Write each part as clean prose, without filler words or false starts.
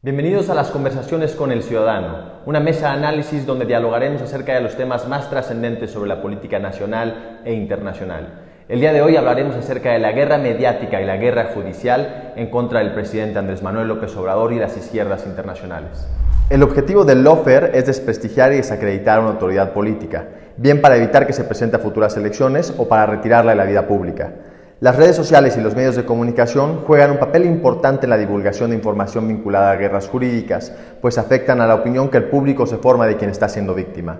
Bienvenidos a las Conversaciones con el Ciudadano, una mesa de análisis donde dialogaremos acerca de los temas más trascendentes sobre la política nacional e internacional. El día de hoy hablaremos acerca de la guerra mediática y la guerra judicial en contra del presidente Andrés Manuel López Obrador y las izquierdas internacionales. El objetivo del lawfare es desprestigiar y desacreditar a una autoridad política, bien para evitar que se presente a futuras elecciones o para retirarla de la vida pública. Las redes sociales y los medios de comunicación juegan un papel importante en la divulgación de información vinculada a guerras jurídicas, pues afectan a la opinión que el público se forma de quien está siendo víctima.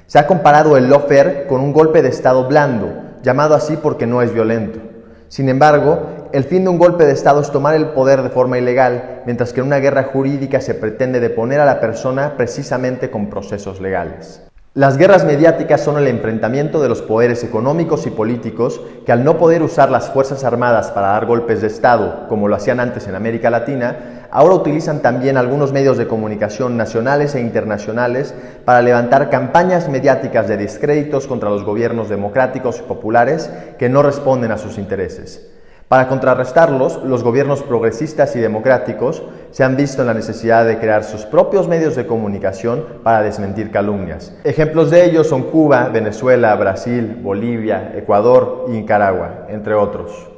Se ha comparado el lawfare con un golpe de Estado blando, llamado así porque no es violento. Sin embargo, el fin de un golpe de Estado es tomar el poder de forma ilegal, mientras que en una guerra jurídica se pretende deponer a la persona precisamente con procesos legales. Las guerras mediáticas son el enfrentamiento de los poderes económicos y políticos que, al no poder usar las Fuerzas Armadas para dar golpes de Estado, como lo hacían antes en América Latina, ahora utilizan también algunos medios de comunicación nacionales e internacionales para levantar campañas mediáticas de descréditos contra los gobiernos democráticos y populares que no responden a sus intereses. Para contrarrestarlos, los gobiernos progresistas y democráticos se han visto en la necesidad de crear sus propios medios de comunicación para desmentir calumnias. Ejemplos de ellos son Cuba, Venezuela, Brasil, Bolivia, Ecuador y Nicaragua, entre otros.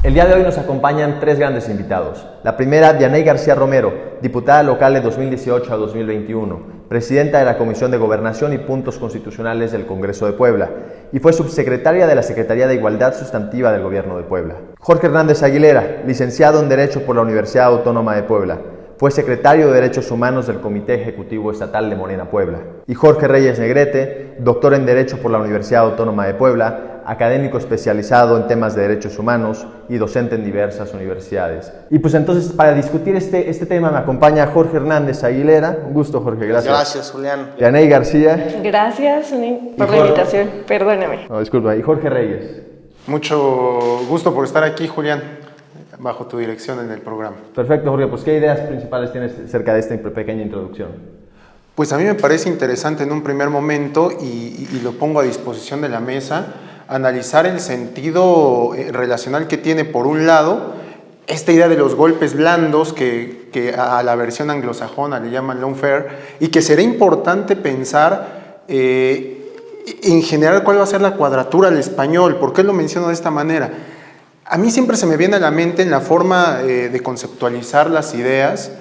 El día de hoy nos acompañan tres grandes invitados. La primera, Dianey García Romero, diputada local de 2018 a 2021, presidenta de la Comisión de Gobernación y Puntos Constitucionales del Congreso de Puebla, y fue subsecretaria de la Secretaría de Igualdad Sustantiva del Gobierno de Puebla. Jorge Hernández Aguilera, licenciado en Derecho por la Universidad Autónoma de Puebla, fue secretario de Derechos Humanos del Comité Ejecutivo Estatal de Morena Puebla. Y Jorge Reyes Negrete, doctor en Derecho por la Universidad Autónoma de Puebla, académico especializado en temas de derechos humanos y docente en diversas universidades. Y pues entonces, para discutir este tema me acompaña Jorge Hernández Aguilera. Un gusto, Jorge, gracias. Gracias, Julián. Dianey García. Gracias por la invitación, perdóname. No, disculpa. Y Jorge Reyes. Mucho gusto por estar aquí, Julián, bajo tu dirección en el programa. Perfecto, Jorge. Pues, ¿qué ideas principales tienes acerca de esta pequeña introducción? Pues a mí me parece interesante en un primer momento, y lo pongo a disposición de la mesa, analizar el sentido relacional que tiene, por un lado, esta idea de los golpes blandos que a la versión anglosajona le llaman lawfare, y que será importante pensar en general cuál va a ser la cuadratura al español. ¿Por qué lo menciono de esta manera? A mí siempre se me viene a la mente, en la forma de conceptualizar las ideas,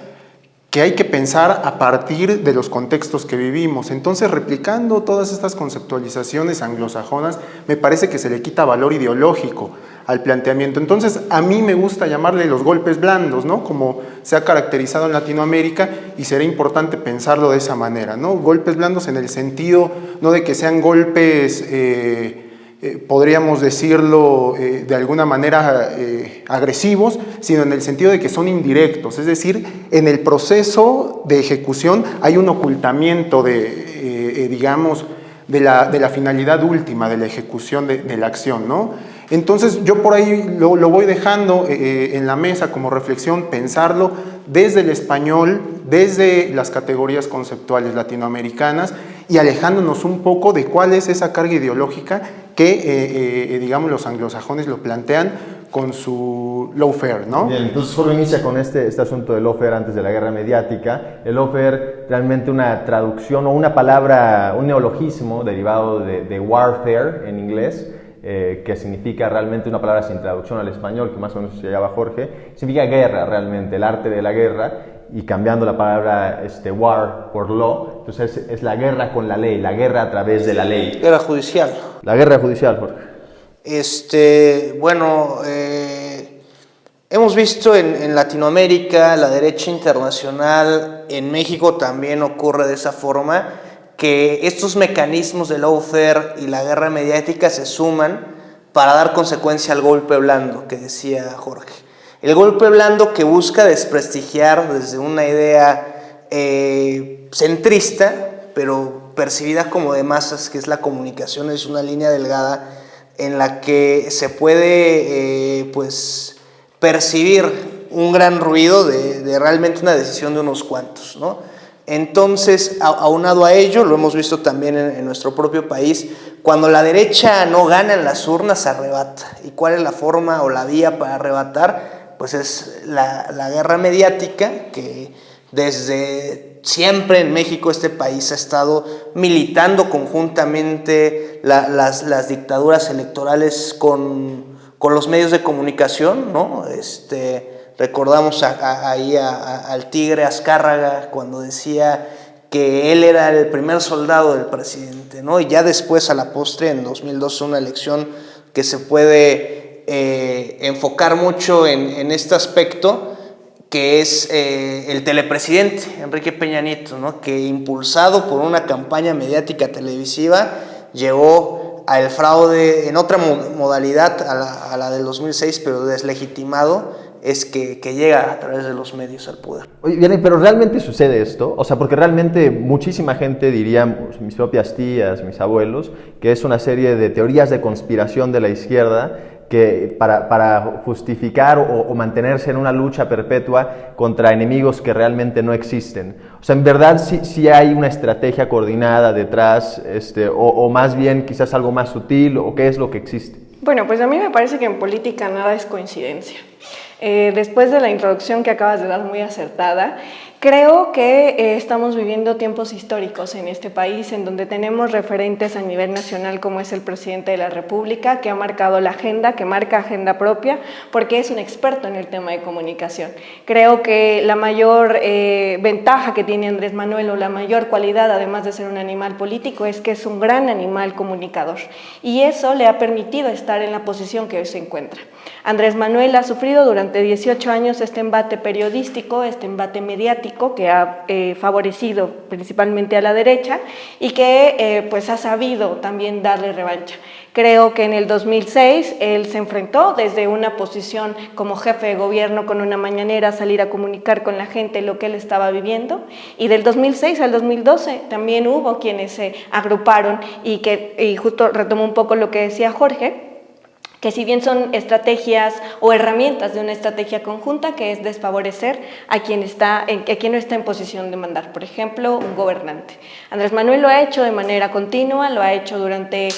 que hay que pensar a partir de los contextos que vivimos. Entonces, replicando todas estas conceptualizaciones anglosajonas, me parece que se le quita valor ideológico al planteamiento. Entonces, a mí me gusta llamarle los golpes blandos, ¿no? Como se ha caracterizado en Latinoamérica, y será importante pensarlo de esa manera, ¿no? Golpes blandos en el sentido, no de que sean golpes podríamos decirlo de alguna manera agresivos, sino en el sentido de que son indirectos, es decir, en el proceso de ejecución hay un ocultamiento digamos, de la finalidad última de la ejecución de la acción, ¿no? Entonces yo por ahí lo voy dejando en la mesa como reflexión, pensarlo desde el español, desde las categorías conceptuales latinoamericanas, y alejándonos un poco de cuál es esa carga ideológica que, digamos, los anglosajones lo plantean con su lawfare, ¿no? Bien, entonces Jorge inicia con este asunto del lawfare antes de la guerra mediática. El lawfare, realmente una traducción o una palabra, un neologismo derivado de warfare en inglés, que significa realmente una palabra sin traducción al español, que más o menos se llama Jorge, significa guerra realmente, el arte de la guerra, y cambiando la palabra war por law, entonces es la guerra con la ley, la guerra a través de la ley. Guerra judicial. La guerra judicial, Jorge. Bueno, hemos visto en Latinoamérica, la derecha internacional, en México también ocurre de esa forma, que estos mecanismos de lawfare y la guerra mediática se suman para dar consecuencia al golpe blando que decía Jorge. El golpe blando que busca desprestigiar desde una idea centrista, pero percibida como de masas, que es la comunicación, es una línea delgada en la que se puede percibir un gran ruido de realmente una decisión de unos cuantos, ¿no? Entonces, aunado a ello, lo hemos visto también en nuestro propio país, cuando la derecha no gana en las urnas, arrebata. ¿Y cuál es la forma o la vía para arrebatar? Pues es la guerra mediática que Desde siempre en México este país ha estado militando conjuntamente las dictaduras electorales con los medios de comunicación, ¿no? Recordamos ahí al Tigre Azcárraga cuando decía que él era el primer soldado del presidente, ¿no? Y ya después, a la postre, en 2012, una elección que se puede enfocar mucho en este aspecto, que es el telepresidente, Enrique Peña Nieto, ¿no? Que impulsado por una campaña mediática televisiva llegó al fraude en otra modalidad a la del 2006, pero deslegitimado, es que llega a través de los medios al poder. Oye, Vianney, pero ¿realmente sucede esto? O sea, porque realmente muchísima gente diría, mis propias tías, mis abuelos, que es una serie de teorías de conspiración de la izquierda que para justificar o mantenerse en una lucha perpetua contra enemigos que realmente no existen. O sea, en verdad sí hay una estrategia coordinada detrás, o más bien quizás algo más sutil, o qué es lo que existe. Bueno, pues a mí me parece que en política nada es coincidencia. Después de la introducción que acabas de dar muy acertada, creo que estamos viviendo tiempos históricos en este país en donde tenemos referentes a nivel nacional como es el presidente de la República, que ha marcado la agenda, que marca agenda propia, porque es un experto en el tema de comunicación. Creo que la mayor ventaja que tiene Andrés Manuel, o la mayor cualidad, además de ser un animal político, es que es un gran animal comunicador. Y eso le ha permitido estar en la posición que hoy se encuentra. Andrés Manuel ha sufrido durante 18 años este embate periodístico, este embate mediático que ha favorecido principalmente a la derecha y que pues ha sabido también darle revancha. Creo que en el 2006 él se enfrentó desde una posición como jefe de gobierno con una mañanera a salir a comunicar con la gente lo que él estaba viviendo, y del 2006 al 2012 también hubo quienes se agruparon y justo retomo un poco lo que decía Jorge, que si bien son estrategias o herramientas de una estrategia conjunta, que es desfavorecer a quien no está en posición de mandar, por ejemplo, un gobernante. Andrés Manuel lo ha hecho de manera continua, lo ha hecho durante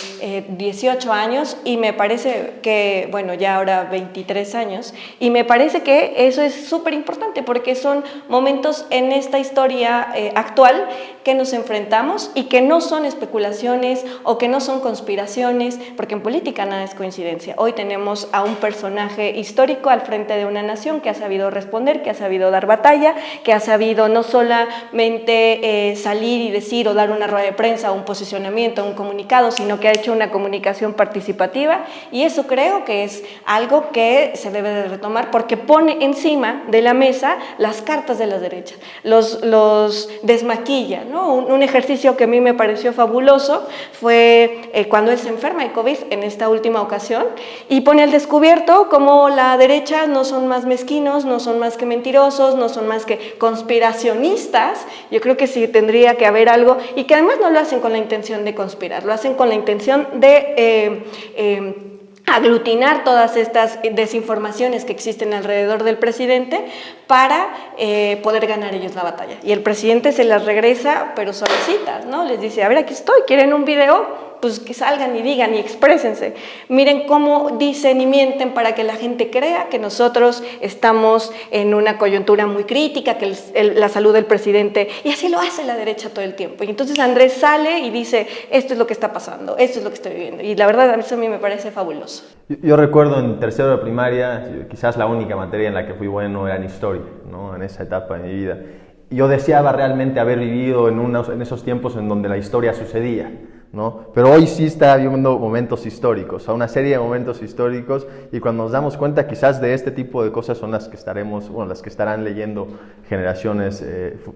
18 años y me parece que, bueno, ya ahora 23 años, y me parece que eso es súper importante porque son momentos en esta historia actual que nos enfrentamos y que no son especulaciones o que no son conspiraciones, porque en política nada es coincidencia. Hoy tenemos a un personaje histórico al frente de una nación que ha sabido responder, que ha sabido dar batalla, que ha sabido no solamente salir y decir o dar una rueda de prensa, un posicionamiento, un comunicado, sino que ha hecho una comunicación participativa, y eso creo que es algo que se debe de retomar porque pone encima de la mesa las cartas de la derecha, los desmaquilla, ¿no? Un ejercicio que a mí me pareció fabuloso fue cuando él se enferma de COVID en esta última ocasión, y pone al descubierto cómo la derecha no son más mezquinos, no son más que mentirosos, no son más que conspiracionistas. Yo creo que sí tendría que haber algo, y que además no lo hacen con la intención de conspirar, lo hacen con la intención de aglutinar todas estas desinformaciones que existen alrededor del presidente para poder ganar ellos la batalla. Y el presidente se las regresa, pero suavecitas, ¿no? Les dice, a ver, aquí estoy, ¿quieren un video? Pues que salgan y digan y exprésense. Miren cómo dicen y mienten para que la gente crea que nosotros estamos en una coyuntura muy crítica, que la salud del presidente, y así lo hace la derecha todo el tiempo. Y entonces Andrés sale y dice, esto es lo que está pasando, esto es lo que estoy viviendo. Y la verdad, eso a mí me parece fabuloso. Yo recuerdo en tercero de primaria, quizás la única materia en la que fui bueno era en historia, ¿no? En esa etapa de mi vida. Y yo deseaba realmente haber vivido en esos tiempos en donde la historia sucedía, ¿no? Pero hoy sí está viviendo momentos históricos, una serie de momentos históricos, y cuando nos damos cuenta quizás de este tipo de cosas son las que las que estarán leyendo generaciones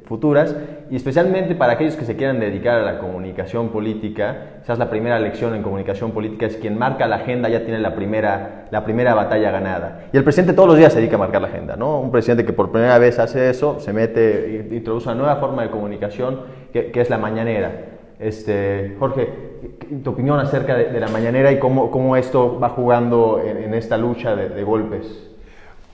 futuras, y especialmente para aquellos que se quieran dedicar a la comunicación política. Quizás la primera lección en comunicación política es quien marca la agenda ya tiene la primera batalla ganada, y el presidente todos los días se dedica a marcar la agenda, ¿no? Un presidente que por primera vez hace eso, se mete, introduce una nueva forma de comunicación que es la mañanera. Jorge, tu opinión acerca de la mañanera y cómo esto va jugando en esta lucha de golpes.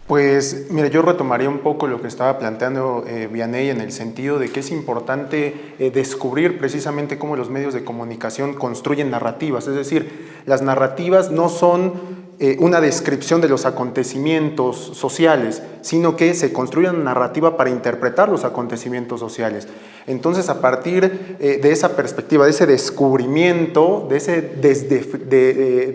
Pues mira, yo retomaría un poco lo que estaba planteando Vianney, en el sentido de que es importante descubrir precisamente cómo los medios de comunicación construyen narrativas. Es decir, las narrativas no son una descripción de los acontecimientos sociales, sino que se construye una narrativa para interpretar los acontecimientos sociales. Entonces, a partir de esa perspectiva, de ese descubrimiento, de ese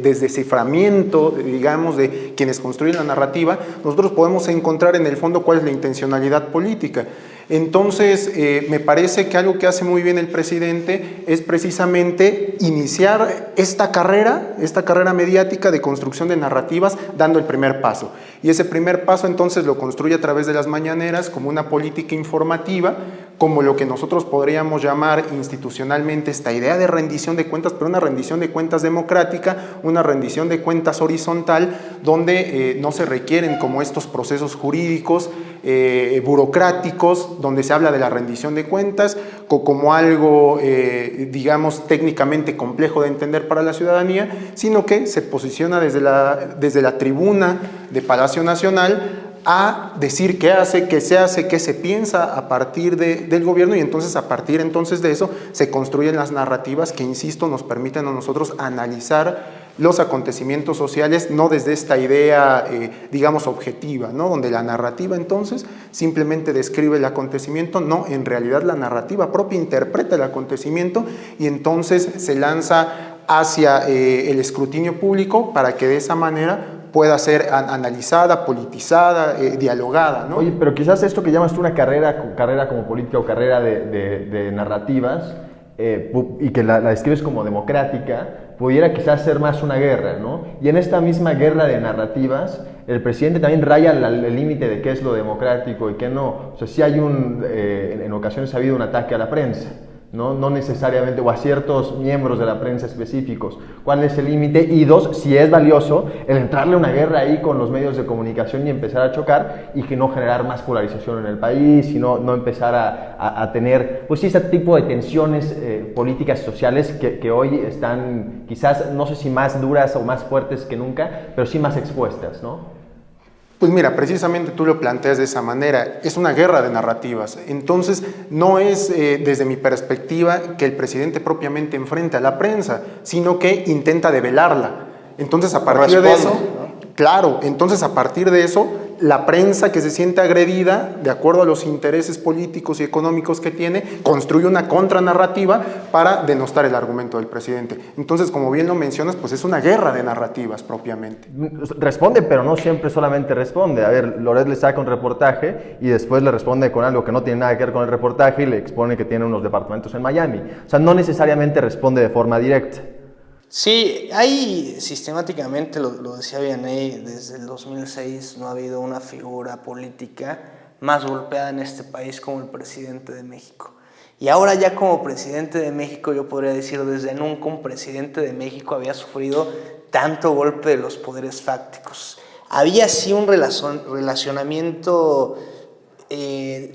desciframiento, digamos, de quienes construyen la narrativa, nosotros podemos encontrar en el fondo cuál es la intencionalidad política. Entonces, me parece que algo que hace muy bien el presidente es precisamente iniciar esta carrera mediática de construcción de narrativas, dando el primer paso. Y ese primer paso entonces lo construye a través de las mañaneras como una política informativa, como lo que nosotros podríamos llamar institucionalmente esta idea de rendición de cuentas, pero una rendición de cuentas democrática, una rendición de cuentas horizontal, donde no se requieren como estos procesos jurídicos, burocráticos, donde se habla de la rendición de cuentas como algo, digamos, técnicamente complejo de entender para la ciudadanía, sino que se posiciona desde la tribuna de Palacio Nacional a decir qué hace, qué se hace, qué se piensa a partir del gobierno, y entonces a partir entonces de eso se construyen las narrativas que, insisto, nos permiten a nosotros analizar los acontecimientos sociales, no desde esta idea, digamos, objetiva, ¿no? Donde la narrativa entonces simplemente describe el acontecimiento, no, en realidad la narrativa propia interpreta el acontecimiento y entonces se lanza hacia el escrutinio público para que de esa manera pueda ser analizada, politizada, dialogada, ¿no? Oye, pero quizás esto que llamas tú una carrera como política o carrera de narrativas, y que la describes como democrática, pudiera quizás ser más una guerra, ¿no? Y en esta misma guerra de narrativas, el presidente también raya el límite de qué es lo democrático y qué no. O sea, sí hay en ocasiones ha habido un ataque a la prensa, ¿no? No necesariamente, o a ciertos miembros de la prensa específicos. ¿Cuál es el límite? Y dos, si es valioso el entrarle a una guerra ahí con los medios de comunicación y empezar a chocar y que no generar más polarización en el país y no empezar a tener, pues sí, ese tipo de tensiones políticas y sociales que hoy están quizás, no sé si más duras o más fuertes que nunca, pero sí más expuestas, ¿no? Pues mira, precisamente tú lo planteas de esa manera, es una guerra de narrativas, entonces no es desde mi perspectiva que el presidente propiamente enfrente a la prensa, sino que intenta develarla. Entonces a partir de eso, claro, entonces a partir de eso, la prensa que se siente agredida, de acuerdo a los intereses políticos y económicos que tiene, construye una contranarrativa para denostar el argumento del presidente. Entonces, como bien lo mencionas, pues es una guerra de narrativas propiamente. Responde, pero no siempre solamente responde. A ver, Loret le saca un reportaje y después le responde con algo que no tiene nada que ver con el reportaje y le expone que tiene unos departamentos en Miami. O sea, no necesariamente responde de forma directa. Sí, hay sistemáticamente, lo decía Vianney, desde el 2006 no ha habido una figura política más golpeada en este país como el presidente de México. Y ahora ya como presidente de México, yo podría decir desde nunca un presidente de México había sufrido tanto golpe de los poderes fácticos. Había sí un relacionamiento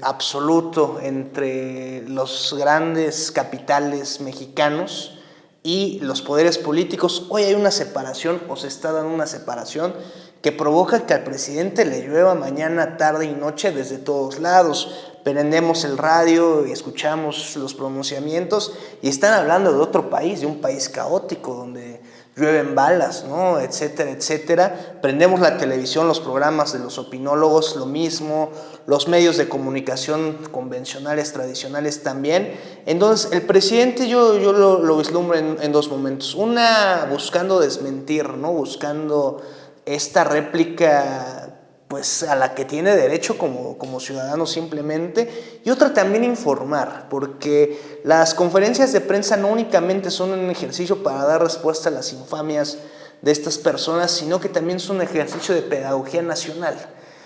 absoluto entre los grandes capitales mexicanos y los poderes políticos. Hoy hay una separación, o se está dando una separación, que provoca que al presidente le llueva mañana, tarde y noche desde todos lados. Prendemos el radio y escuchamos los pronunciamientos y están hablando de otro país, de un país caótico donde llueven balas, ¿no? Etcétera, etcétera. Prendemos la televisión, los programas de los opinólogos, lo mismo, los medios de comunicación convencionales, tradicionales también. Entonces, el presidente yo lo vislumbro en dos momentos. Una, buscando desmentir, ¿no? Buscando esta réplica, pues, a la que tiene derecho como ciudadano simplemente, y otra también informar, porque las conferencias de prensa no únicamente son un ejercicio para dar respuesta a las infamias de estas personas, sino que también son un ejercicio de pedagogía nacional.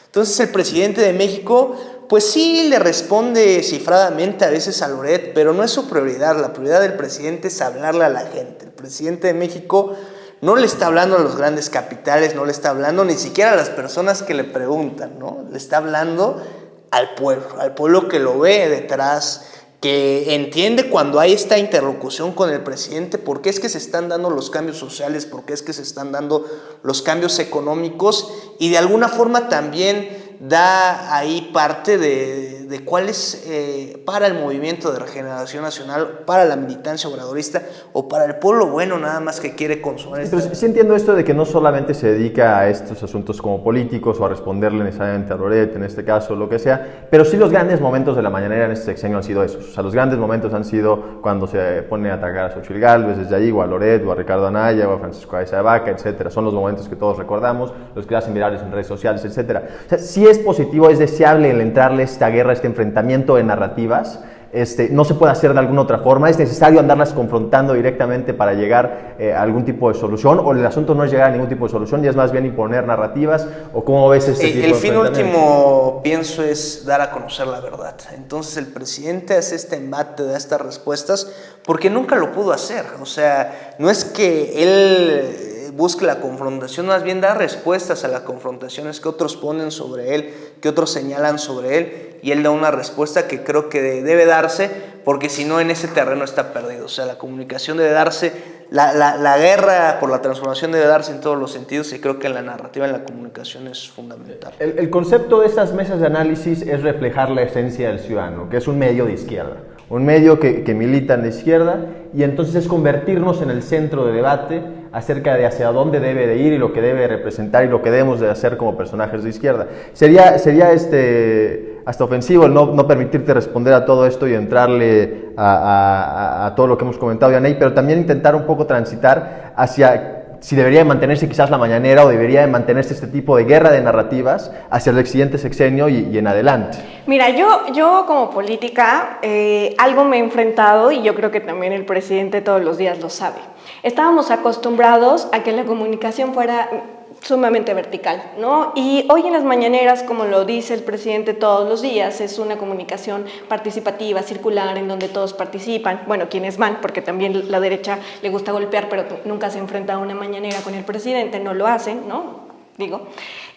Entonces el presidente de México, pues sí le responde cifradamente a veces a Loret, pero no es su prioridad. La prioridad del presidente es hablarle a la gente. El presidente de México no le está hablando a los grandes capitales, no le está hablando ni siquiera a las personas que le preguntan, ¿no? Le está hablando al pueblo que lo ve detrás, que entiende cuando hay esta interlocución con el presidente, por qué es que se están dando los cambios sociales, por qué es que se están dando los cambios económicos, y de alguna forma también da ahí parte de de cuál es para el Movimiento de Regeneración Nacional, para la militancia obradorista o para el pueblo bueno nada más que quiere consumar. Pero sí entiendo esto de que no solamente se dedica a estos asuntos como políticos o a responderle necesariamente a Loret, en este caso, lo que sea, pero sí los grandes momentos de la mañanera en este sexenio han sido esos. O sea, los grandes momentos han sido cuando se pone a atacar a Xochitl Gálvez desde allí, o a Loret, o a Ricardo Anaya, o a Francisco Aiza de Vaca, etcétera. Son los momentos que todos recordamos, los que hacen virales en redes sociales, etcétera. O sea, sí es positivo, es deseable el entrarle a esta guerra, este enfrentamiento de narrativas. No se puede hacer de alguna otra forma, es necesario andarlas confrontando directamente para llegar a algún tipo de solución, o el asunto no es llegar a ningún tipo de solución, y es más bien imponer narrativas, o cómo ves este tipo de enfrentamiento. El fin último, pienso, es dar a conocer la verdad. Entonces el presidente hace este embate de estas respuestas porque nunca lo pudo hacer. O sea, no es que él busque la confrontación, más bien da respuestas a las confrontaciones que otros ponen sobre él, que otros señalan sobre él, y él da una respuesta que creo que debe darse, porque si no en ese terreno está perdido. O sea, la comunicación debe darse, la guerra por la transformación debe darse en todos los sentidos, y creo que en la narrativa, en la comunicación es fundamental. El concepto de estas mesas de análisis es reflejar la esencia del ciudadano, que es un medio de izquierda. Un medio que milita en la izquierda, y entonces es convertirnos en el centro de debate acerca de hacia dónde debe de ir y lo que debe representar y lo que debemos de hacer como personajes de izquierda. Sería hasta ofensivo el no permitirte responder a todo esto y entrarle a todo lo que hemos comentado, Yanei, pero también intentar un poco transitar hacia si debería de mantenerse quizás la mañanera, o debería de mantenerse este tipo de guerra de narrativas hacia el siguiente sexenio y en adelante. Mira, yo como política algo me he enfrentado, y yo creo que también el presidente todos los días lo sabe. Estábamos acostumbrados a que la comunicación fuera sumamente vertical, ¿no? Y hoy en las mañaneras, como lo dice el presidente todos los días, es una comunicación participativa, circular, en donde todos participan, bueno, quienes van, porque también la derecha le gusta golpear, pero nunca se enfrenta a una mañanera con el presidente, no lo hacen, ¿no?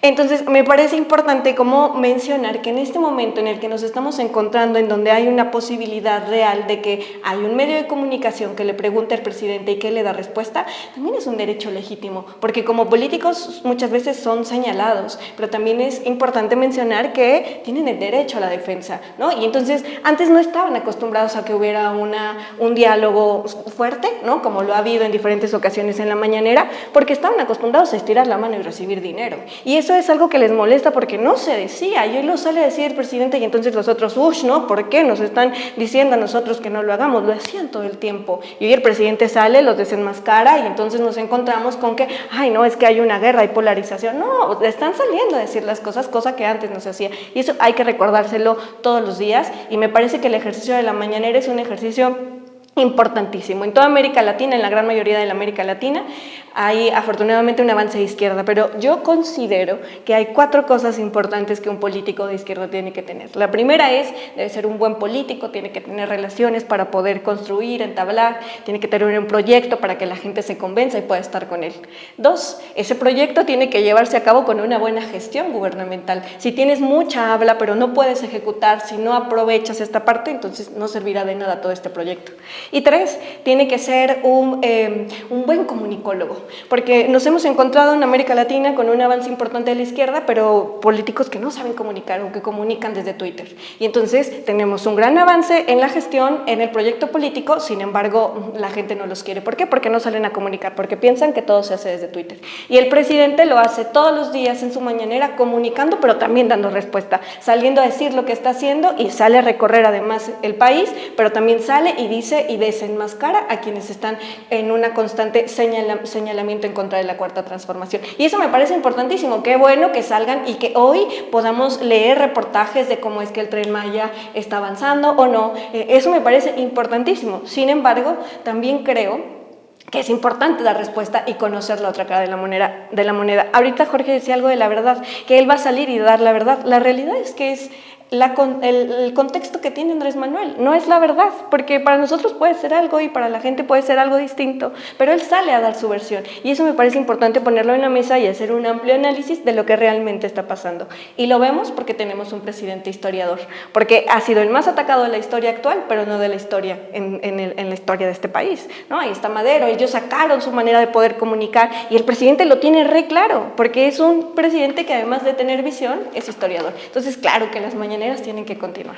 Entonces me parece importante como mencionar que en este momento en el que nos estamos encontrando, en donde hay una posibilidad real de que hay un medio de comunicación que le pregunte al presidente y que le da respuesta, también es un derecho legítimo, porque como políticos muchas veces son señalados, pero también es importante mencionar que tienen el derecho a la defensa, ¿no? Y entonces antes no estaban acostumbrados a que hubiera un diálogo fuerte, ¿no? Como lo ha habido en diferentes ocasiones en la mañanera, porque estaban acostumbrados a estirar la mano y recibir dinero. Y eso es algo que les molesta porque no se decía, y hoy lo sale a decir el presidente, y entonces los otros, ¿no? ¿Por qué nos están diciendo a nosotros que no lo hagamos? Lo hacían todo el tiempo. Y hoy el presidente sale, los desenmascara, y entonces nos encontramos con que, ay, no, es que hay una guerra, hay polarización. No, están saliendo a decir las cosas, cosa que antes no se hacía. Y eso hay que recordárselo todos los días, y me parece que el ejercicio de la mañanera es un ejercicio importantísimo. En toda América Latina, en la gran mayoría de la América Latina, hay afortunadamente un avance de izquierda, pero yo considero que hay 4 cosas importantes que un político de izquierda tiene que tener. La primera es, debe ser un buen político, tiene que tener relaciones para poder construir, entablar, tiene que tener un proyecto para que la gente se convenza y pueda estar con él. 2, ese proyecto tiene que llevarse a cabo con una buena gestión gubernamental. Si tienes mucha habla pero no puedes ejecutar, si no aprovechas esta parte, entonces no servirá de nada todo este proyecto. Y 3, tiene que ser un buen comunicólogo, porque nos hemos encontrado en América Latina con un avance importante de la izquierda, pero políticos que no saben comunicar o que comunican desde Twitter. Y entonces tenemos un gran avance en la gestión, en el proyecto político, sin embargo la gente no los quiere. ¿Por qué? Porque no salen a comunicar, porque piensan que todo se hace desde Twitter. Y el presidente lo hace todos los días en su mañanera, comunicando, pero también dando respuesta, saliendo a decir lo que está haciendo, y sale a recorrer además el país, pero también sale y dice y desenmascara a quienes están en una constante señalamiento en contra de la Cuarta Transformación. Y eso me parece importantísimo. Qué bueno que salgan y que hoy podamos leer reportajes de cómo es que el Tren Maya está avanzando o no. Eso me parece importantísimo. Sin embargo, también creo que es importante dar respuesta y conocer la otra cara de la moneda. Ahorita Jorge decía algo de la verdad, que él va a salir y dar la verdad. La realidad es que es el contexto que tiene Andrés Manuel, no es la verdad, porque para nosotros puede ser algo y para la gente puede ser algo distinto, pero él sale a dar su versión, y eso me parece importante ponerlo en la mesa y hacer un amplio análisis de lo que realmente está pasando. Y lo vemos porque tenemos un presidente historiador, porque ha sido el más atacado de la historia actual, pero no de la historia en la historia de este país, ¿no? Ahí está Madero, ellos sacaron su manera de poder comunicar, y el presidente lo tiene re claro, porque es un presidente que además de tener visión, es historiador. Entonces, claro que las mañanas mañaneras tienen que continuar.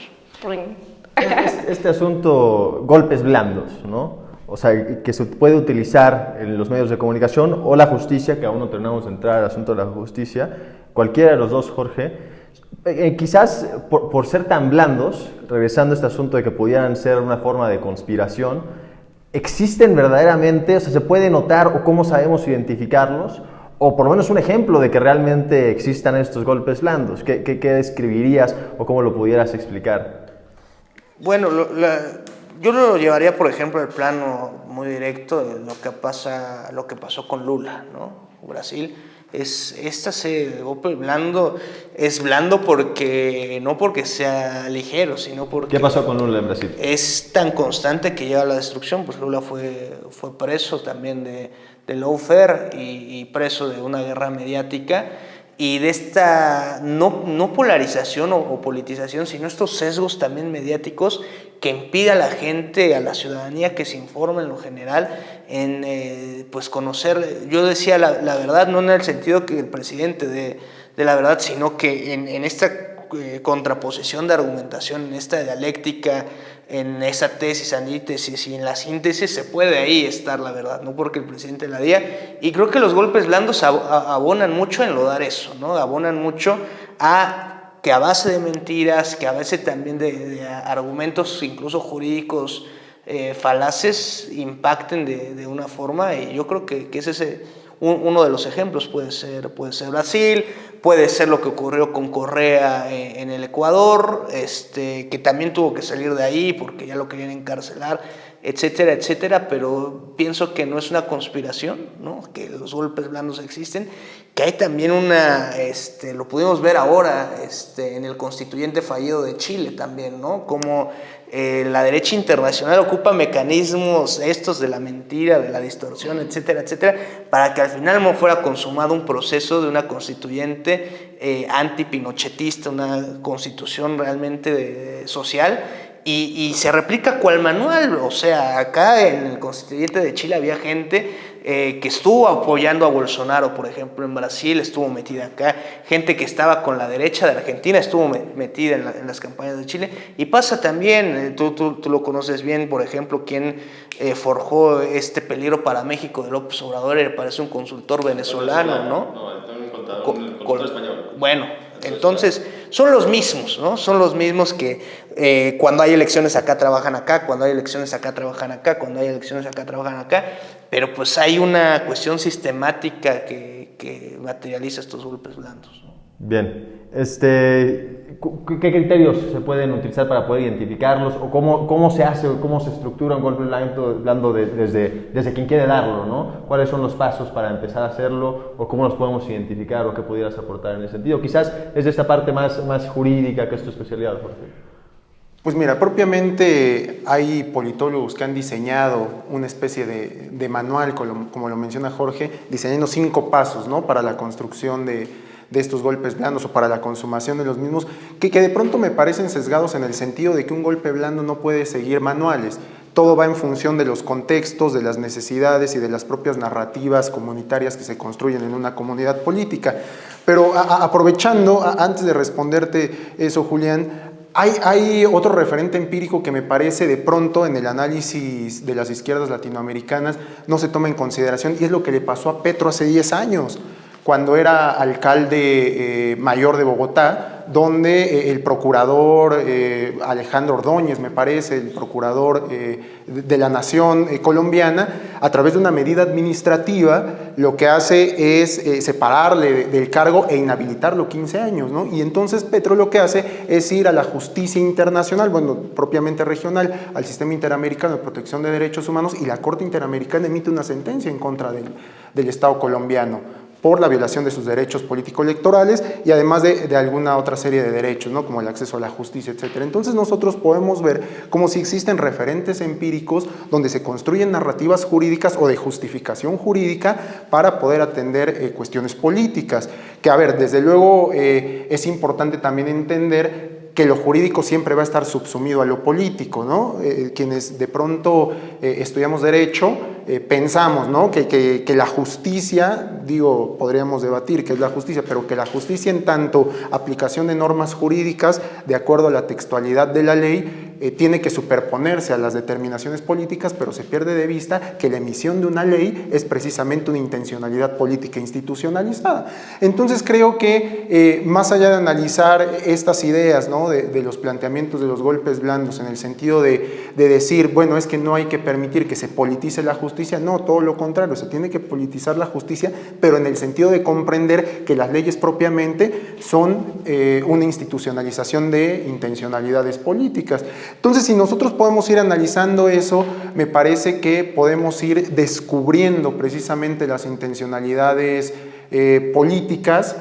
Este asunto, golpes blandos, ¿no? O sea, que se puede utilizar en los medios de comunicación o la justicia, que aún no terminamos de entrar al asunto de la justicia, cualquiera de los dos, Jorge, quizás por ser tan blandos, regresando a este asunto de que pudieran ser una forma de conspiración, ¿existen verdaderamente, o sea, se puede notar o cómo sabemos identificarlos? O por lo menos un ejemplo de que realmente existan estos golpes blandos. ¿Qué describirías o cómo lo pudieras explicar? Bueno, yo lo llevaría, por ejemplo, al plano muy directo de lo que pasó con Lula, ¿no? Brasil. Este golpe blando es blando no porque sea ligero, sino porque... ¿Qué pasó con Lula en Brasil? Es tan constante que lleva a la destrucción. Pues Lula fue preso también de lawfare y preso de una guerra mediática y de esta no polarización o politización, sino estos sesgos también mediáticos que impide a la gente, a la ciudadanía que se informe en lo general, en pues conocer, yo decía la verdad, no en el sentido que el presidente de la verdad, sino que en esta contraposición de argumentación, en esta dialéctica, en esa tesis, antítesis y en la síntesis se puede ahí estar la verdad, no porque el presidente la diga, y creo que los golpes blandos abonan mucho a enlodar eso, ¿no? Abonan mucho a que a base de mentiras, que a veces también de argumentos incluso jurídicos falaces impacten de una forma, y yo creo que ese uno de los ejemplos puede ser Brasil, puede ser lo que ocurrió con Correa en el Ecuador, que también tuvo que salir de ahí porque ya lo querían encarcelar, etcétera, etcétera, pero pienso que no es una conspiración, ¿no? Que los golpes blandos existen, que hay también lo pudimos ver ahora en el constituyente fallido de Chile también, ¿no? Como la derecha internacional ocupa mecanismos estos de la mentira, de la distorsión, etcétera, etcétera, para que al final no fuera consumado un proceso de una constituyente antipinochetista, una constitución realmente social, y se replica cual manual. O sea, acá en el constituyente de Chile había gente que estuvo apoyando a Bolsonaro, por ejemplo, en Brasil estuvo metida acá, gente que estaba con la derecha de Argentina estuvo metida en las campañas de Chile, y pasa también, tú lo conoces bien, por ejemplo, quien forjó este peligro para México de López Obrador, parece un consultor venezolano, ¿no? No, un consultor español. Bueno, entonces son los mismos, ¿no? Son los mismos que cuando hay elecciones acá trabajan acá, cuando hay elecciones acá trabajan acá, cuando hay elecciones acá trabajan acá, pero pues hay una cuestión sistemática que materializa estos golpes blandos, ¿no? Bien, ¿qué criterios se pueden utilizar para poder identificarlos? ¿O cómo se hace, cómo se estructura un golpe blando desde quien quiere darlo, ¿no? ¿Cuáles son los pasos para empezar a hacerlo? ¿O cómo los podemos identificar? ¿O qué pudieras aportar en ese sentido? Quizás es de esta parte más jurídica, que es tu especialidad, Jorge. Pues mira, propiamente hay politólogos que han diseñado una especie de manual, como lo menciona Jorge, diseñando 5 pasos, ¿no? Para la construcción de estos golpes blandos o para la consumación de los mismos, que de pronto me parecen sesgados en el sentido de que un golpe blando no puede seguir manuales. Todo va en función de los contextos, de las necesidades y de las propias narrativas comunitarias que se construyen en una comunidad política. Pero aprovechando, antes de responderte eso, Julián, hay otro referente empírico que me parece de pronto en el análisis de las izquierdas latinoamericanas no se toma en consideración, y es lo que le pasó a Petro hace 10 años, cuando era alcalde mayor de Bogotá, donde el procurador Alejandro Ordóñez, me parece, el procurador de la nación colombiana, a través de una medida administrativa, lo que hace es separarle del cargo e inhabilitarlo 15 años, ¿no? Y entonces Petro lo que hace es ir a la justicia internacional, bueno, propiamente regional, al Sistema Interamericano de Protección de Derechos Humanos, y la Corte Interamericana emite una sentencia en contra del Estado colombiano por la violación de sus derechos político-electorales y además de alguna otra serie de derechos, ¿no? Como el acceso a la justicia, etc. Entonces nosotros podemos ver como si existen referentes empíricos donde se construyen narrativas jurídicas o de justificación jurídica para poder atender cuestiones políticas. Que, a ver, desde luego es importante también entender que lo jurídico siempre va a estar subsumido a lo político, ¿no? Quienes de pronto estudiamos derecho, pensamos, ¿no? que la justicia, digo, podríamos debatir qué es la justicia, pero que la justicia en tanto aplicación de normas jurídicas de acuerdo a la textualidad de la ley, tiene que superponerse a las determinaciones políticas, pero se pierde de vista que la emisión de una ley es precisamente una intencionalidad política institucionalizada. Entonces creo que más allá de analizar estas ideas, ¿no? de los planteamientos de los golpes blandos en el sentido de decir, bueno, es que no hay que permitir que se politice la justicia, no, todo lo contrario, se tiene que politizar la justicia, pero en el sentido de comprender que las leyes propiamente son una institucionalización de intencionalidades políticas. Entonces, si nosotros podemos ir analizando eso, me parece que podemos ir descubriendo precisamente las intencionalidades políticas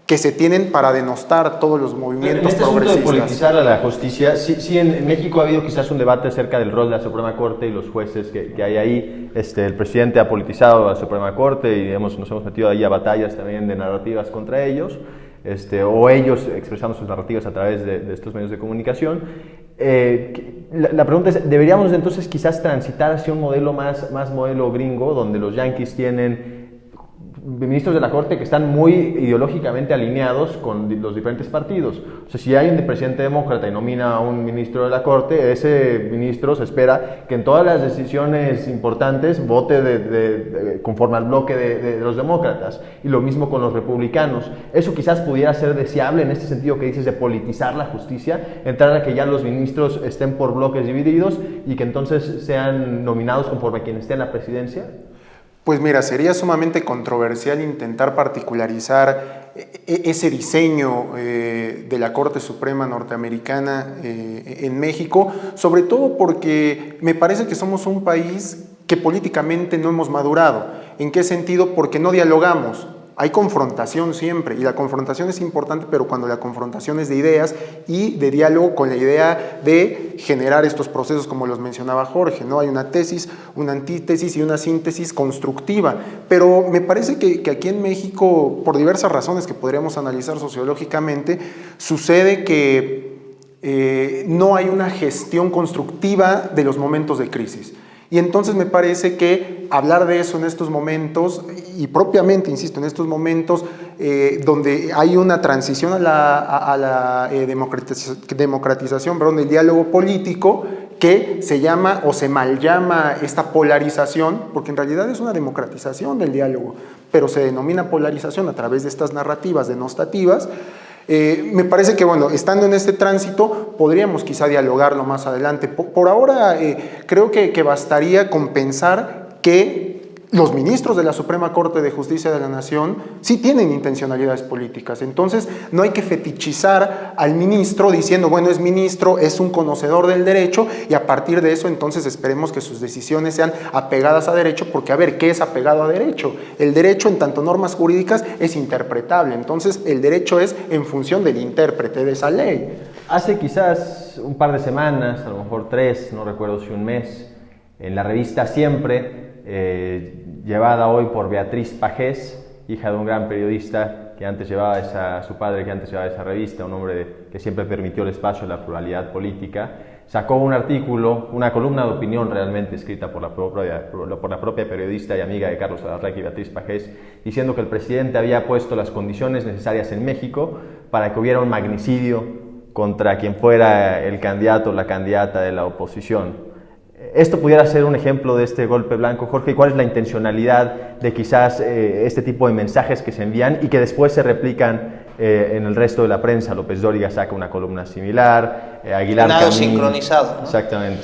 que se tienen para denostar todos los movimientos progresistas. En este asunto de politizar a la justicia, sí en México ha habido quizás un debate acerca del rol de la Suprema Corte y los jueces que hay ahí. El presidente ha politizado a la Suprema Corte y nos hemos metido ahí a batallas también de narrativas contra ellos. O ellos expresando sus narrativas a través de estos medios de comunicación. La pregunta es, ¿deberíamos entonces quizás transitar hacia un modelo más modelo gringo, donde los yanquis tienen ministros de la Corte que están muy ideológicamente alineados con los diferentes partidos? O sea, si hay un presidente demócrata y nomina a un ministro de la Corte, ese ministro se espera que en todas las decisiones importantes vote conforme al bloque de los demócratas, y lo mismo con los republicanos. Eso quizás pudiera ser deseable en este sentido que dices de politizar la justicia, entrar a que ya los ministros estén por bloques divididos y que entonces sean nominados conforme a quien esté en la presidencia. Pues mira, sería sumamente controversial intentar particularizar ese diseño de la Corte Suprema norteamericana en México, sobre todo porque me parece que somos un país que políticamente no hemos madurado. ¿En qué sentido? Porque no dialogamos. Hay confrontación siempre, y la confrontación es importante, pero cuando la confrontación es de ideas y de diálogo con la idea de generar estos procesos como los mencionaba Jorge, ¿no? Hay una tesis, una antítesis y una síntesis constructiva, pero me parece que aquí en México, por diversas razones que podríamos analizar sociológicamente, sucede que no hay una gestión constructiva de los momentos de crisis. Y entonces me parece que hablar de eso en estos momentos, y propiamente, insisto, en estos momentos donde hay una transición a la democratización, del diálogo político, que se llama o se mal llama esta polarización, porque en realidad es una democratización del diálogo, pero se denomina polarización a través de estas narrativas denostativas. Me parece que, bueno, estando en este tránsito, podríamos quizá dialogarlo más adelante. Por ahora, creo que bastaría con pensar que los ministros de la Suprema Corte de Justicia de la Nación sí tienen intencionalidades políticas. Entonces, no hay que fetichizar al ministro diciendo, bueno, es ministro, es un conocedor del derecho, y a partir de eso, entonces, esperemos que sus decisiones sean apegadas a derecho, porque, a ver, ¿qué es apegado a derecho? El derecho, en tanto normas jurídicas, es interpretable. Entonces, el derecho es en función del intérprete de esa ley. Hace quizás un par de semanas, a lo mejor 3, no recuerdo si un mes, en la revista Siempre, llevada hoy por Beatriz Pajés, hija de un gran periodista que antes llevaba su padre que antes llevaba esa revista, un hombre que siempre permitió el espacio a la pluralidad política, sacó un artículo, una columna de opinión realmente escrita por la propia periodista y amiga de Carlos Alarraqui, Beatriz Pajés, diciendo que el presidente había puesto las condiciones necesarias en México para que hubiera un magnicidio contra quien fuera el candidato o la candidata de la oposición. ¿Esto pudiera ser un ejemplo de este golpe blanco, Jorge? ¿Y cuál es la intencionalidad de quizás este tipo de mensajes que se envían y que después se replican en el resto de la prensa? López Dóriga saca una columna similar, Aguilar Nada Camín, sincronizado, ¿no? Exactamente.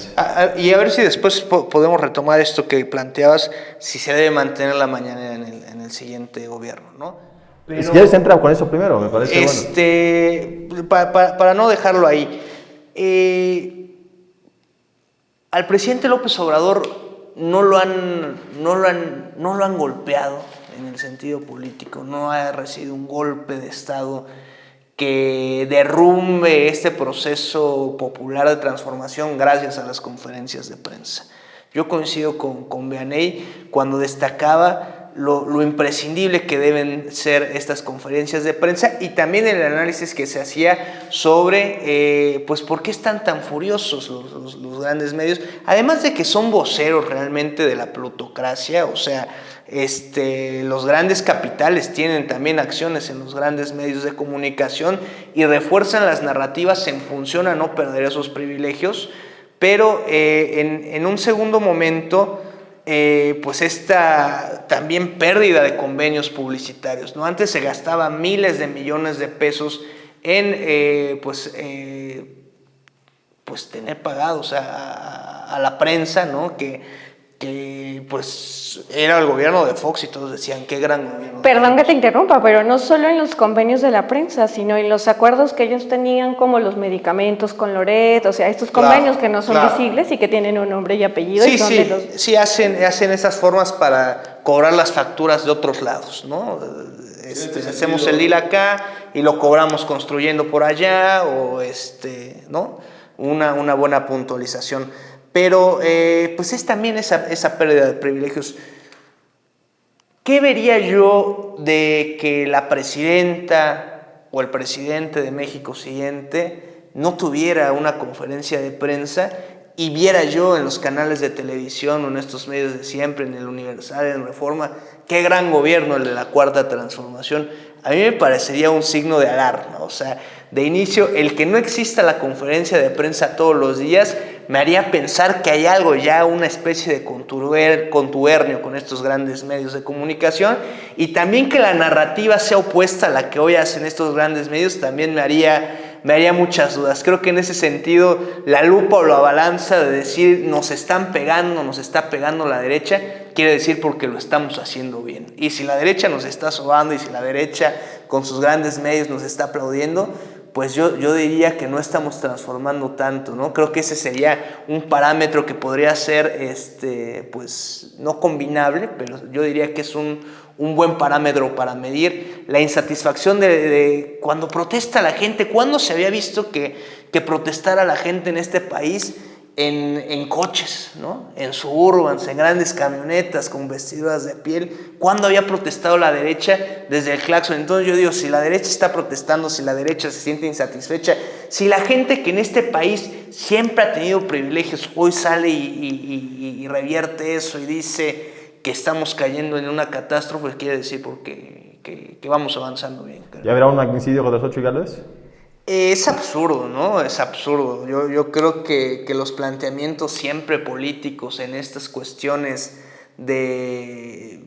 Y a ver si después podemos retomar esto que planteabas, si se debe mantener la mañanera en el siguiente gobierno, ¿no? Pero, si quieres entra con eso primero, me parece bueno. Para no dejarlo ahí, al presidente López Obrador no lo han golpeado en el sentido político, no ha recibido un golpe de Estado que derrumbe este proceso popular de transformación gracias a las conferencias de prensa. Yo coincido con Vianney cuando destacaba lo imprescindible que deben ser estas conferencias de prensa, y también el análisis que se hacía sobre pues por qué están tan furiosos los grandes medios, además de que son voceros realmente de la plutocracia. O sea, los grandes capitales tienen también acciones en los grandes medios de comunicación y refuerzan las narrativas en función a no perder esos privilegios, pero en un segundo momento, pues esta también pérdida de convenios publicitarios, ¿no? Antes se gastaba miles de millones de pesos en pues tener pagados a la prensa, ¿no? Que pues era el gobierno de Fox y todos decían qué gran gobierno. Perdón que te interrumpa, pero no solo en los convenios de la prensa, sino en los acuerdos que ellos tenían, como los medicamentos con Loret, o sea, estos convenios que no son visibles y que tienen un nombre y apellido. Sí, y son de los... sí, hacen esas formas para cobrar las facturas de otros lados, ¿no? Hacemos el deal acá y lo cobramos construyendo por allá, o ¿no? Una buena puntualización. Pero pues es también esa pérdida de privilegios. ¿Qué vería yo de que la presidenta o el presidente de México siguiente no tuviera una conferencia de prensa y viera yo en los canales de televisión o en estos medios de siempre, en el Universal, en Reforma, qué gran gobierno el de la Cuarta Transformación? A mí me parecería un signo de alarma. O sea, de inicio, el que no exista la conferencia de prensa todos los días me haría pensar que hay algo ya, una especie de contubernio con estos grandes medios de comunicación, y también que la narrativa sea opuesta a la que hoy hacen estos grandes medios también me haría muchas dudas. Creo que en ese sentido la lupa o la balanza de decir nos está pegando la derecha, quiere decir porque lo estamos haciendo bien. Y si la derecha nos está sobando y si la derecha con sus grandes medios nos está aplaudiendo, pues yo diría que no estamos transformando tanto, ¿no? Creo que ese sería un parámetro que podría ser, pues no combinable, pero yo diría que es un buen parámetro para medir la insatisfacción de cuando protesta la gente. ¿Cuándo se había visto que protestara la gente en este país en coches, ¿no? En suburbans, en grandes camionetas con vestiduras de piel? ¿Cuándo había protestado la derecha desde el claxon? Entonces yo digo, si la derecha está protestando, si la derecha se siente insatisfecha, si la gente que en este país siempre ha tenido privilegios hoy sale y revierte eso y dice que estamos cayendo en una catástrofe, quiere decir que vamos avanzando bien. ¿Ya habrá un magnicidio contra Xochitl Gálvez? Es absurdo, ¿no? Es absurdo. Yo creo que los planteamientos siempre políticos en estas cuestiones de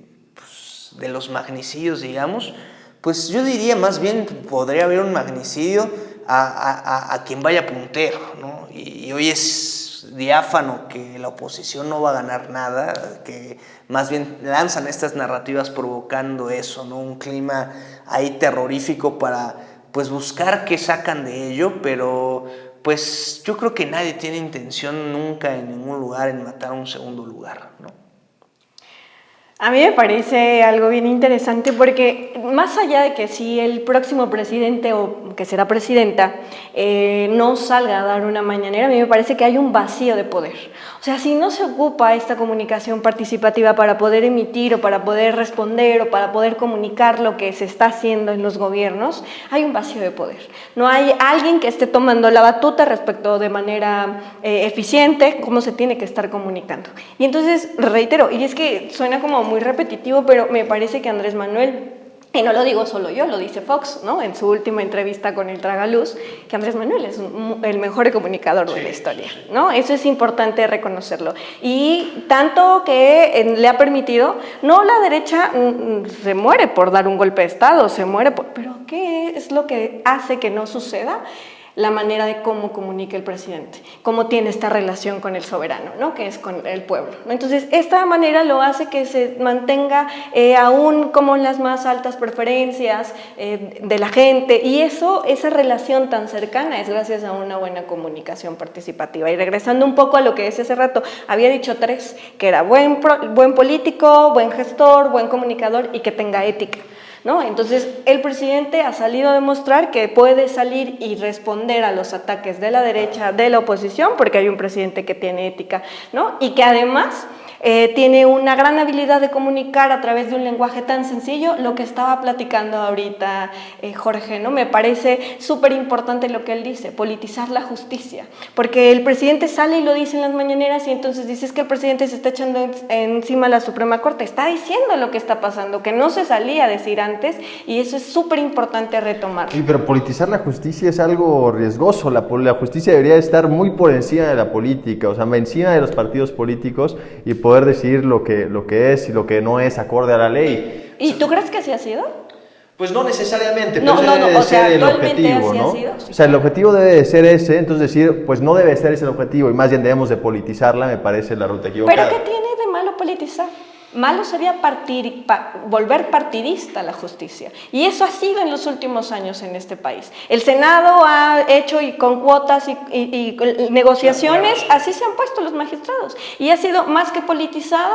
los magnicidios, digamos, pues yo diría más bien podría haber un magnicidio a quien vaya puntero, ¿no? Y hoy es diáfano que la oposición no va a ganar nada, que más bien lanzan estas narrativas provocando eso, ¿no? Un clima ahí terrorífico para pues buscar qué sacan de ello, pero pues yo creo que nadie tiene intención nunca en ningún lugar en matar a un segundo lugar, ¿no? A mí me parece algo bien interesante porque más allá de que si el próximo presidente o que será presidenta no salga a dar una mañanera, a mí me parece que hay un vacío de poder. O sea, si no se ocupa esta comunicación participativa para poder emitir o para poder responder o para poder comunicar lo que se está haciendo en los gobiernos, hay un vacío de poder. No hay alguien que esté tomando la batuta respecto de manera eficiente cómo se tiene que estar comunicando. Y entonces, reitero, y es que suena como muy repetitivo, pero me parece que Andrés Manuel, y no lo digo solo yo, lo dice Fox, ¿no? En su última entrevista con el Tragaluz, que Andrés Manuel es el mejor comunicador de la historia, ¿no? Eso es importante reconocerlo. Y tanto que le ha permitido, no la derecha se muere por dar un golpe de Estado, se muere por... Pero ¿qué es lo que hace que no suceda? La manera de cómo comunica el presidente, cómo tiene esta relación con el soberano, ¿no? Que es con el pueblo, ¿no? Entonces, esta manera lo hace que se mantenga aún como las más altas preferencias de la gente, y esa relación tan cercana es gracias a una buena comunicación participativa. Y regresando un poco a lo que decía hace rato, había dicho 3, que era buen político, buen gestor, buen comunicador y que tenga ética, ¿no? Entonces, el presidente ha salido a demostrar que puede salir y responder a los ataques de la derecha, de la oposición, porque hay un presidente que tiene ética, ¿no? Y que además tiene una gran habilidad de comunicar a través de un lenguaje tan sencillo, lo que estaba platicando ahorita Jorge, ¿no? Me parece súper importante lo que él dice, politizar la justicia, porque el presidente sale y lo dice en las mañaneras y entonces dices que el presidente se está echando encima a la Suprema Corte, está diciendo lo que está pasando, que no se salía a decir antes, y eso es súper importante retomar. Sí, pero politizar la justicia es algo riesgoso. La justicia debería estar muy por encima de la política, o sea, encima de los partidos políticos y poder decidir lo que es y lo que no es acorde a la ley. ¿Y tú crees que así ha sido? Pues no necesariamente, no, pero ese debe de ser el objetivo, ¿no? O sea, el objetivo debe de ser ese, entonces decir, pues no debe ser ese el objetivo y más bien debemos de politizarla, me parece la ruta equivocada. ¿Pero qué tiene de malo politizar? Malo sería volver partidista la justicia. Y eso ha sido en los últimos años en este país. El Senado ha hecho y con cuotas y negociaciones, así se han puesto los magistrados. Y ha sido más que politizado,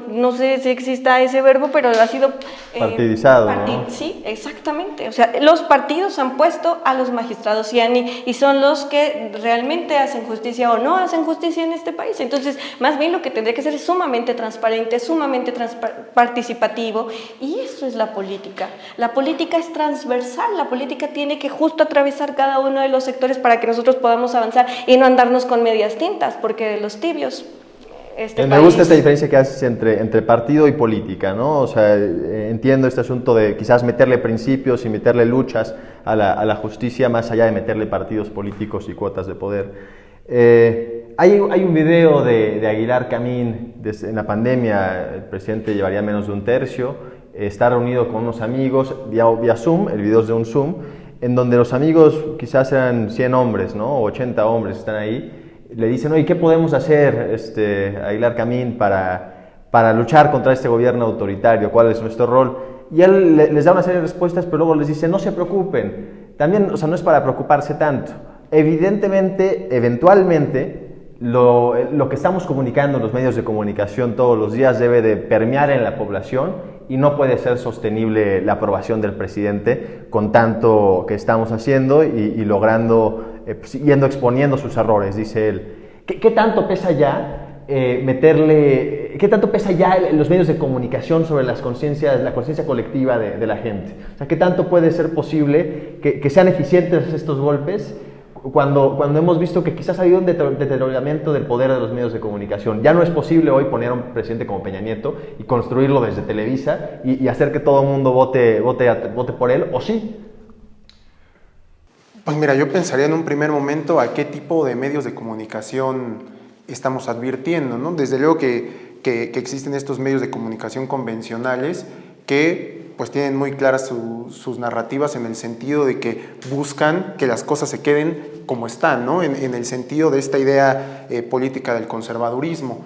no sé si exista ese verbo, pero ha sido... partidizado, ¿no? Sí, exactamente. O sea, los partidos han puesto a los magistrados y son los que realmente hacen justicia o no hacen justicia en este país. Entonces, más bien lo que tendría que ser es sumamente transparente, sumamente participativo, y eso es la política. La política es transversal, la política tiene que justo atravesar cada uno de los sectores para que nosotros podamos avanzar y no andarnos con medias tintas, porque de los tibios... Me gusta esta diferencia que haces entre partido y política, ¿no? O sea, entiendo este asunto de quizás meterle principios y meterle luchas a la justicia más allá de meterle partidos políticos y cuotas de poder. Hay un video de Aguilar Camín en la pandemia, el presidente llevaría menos de un tercio, está reunido con unos amigos vía Zoom, el video es de un Zoom, en donde los amigos quizás eran 100 hombres, ¿no? O 80 hombres están ahí, le dicen, oye, ¿qué podemos hacer, Aguilar Camín, para luchar contra este gobierno autoritario? ¿Cuál es nuestro rol? Y él les da una serie de respuestas, pero luego les dice, no se preocupen, también, o sea, no es para preocuparse tanto. Evidentemente, eventualmente, lo que estamos comunicando en los medios de comunicación todos los días debe de permear en la población y no puede ser sostenible la aprobación del presidente con tanto que estamos haciendo y logrando, exponiendo sus errores, dice él. ¿Qué tanto pesa ya qué tanto pesa ya en los medios de comunicación sobre la conciencia colectiva de la gente? O sea, ¿qué tanto puede ser posible que sean eficientes estos golpes cuando hemos visto que quizás ha habido un deterioramiento del poder de los medios de comunicación? Ya no es posible hoy poner a un presidente como Peña Nieto y construirlo desde Televisa y hacer que todo el mundo vote por él, ¿o sí? Pues mira, yo pensaría en un primer momento a qué tipo de medios de comunicación estamos advirtiendo, ¿no? Desde luego que existen estos medios de comunicación convencionales que pues tienen muy claras sus narrativas en el sentido de que buscan que las cosas se queden como están, ¿no? En el sentido de esta idea política del conservadurismo.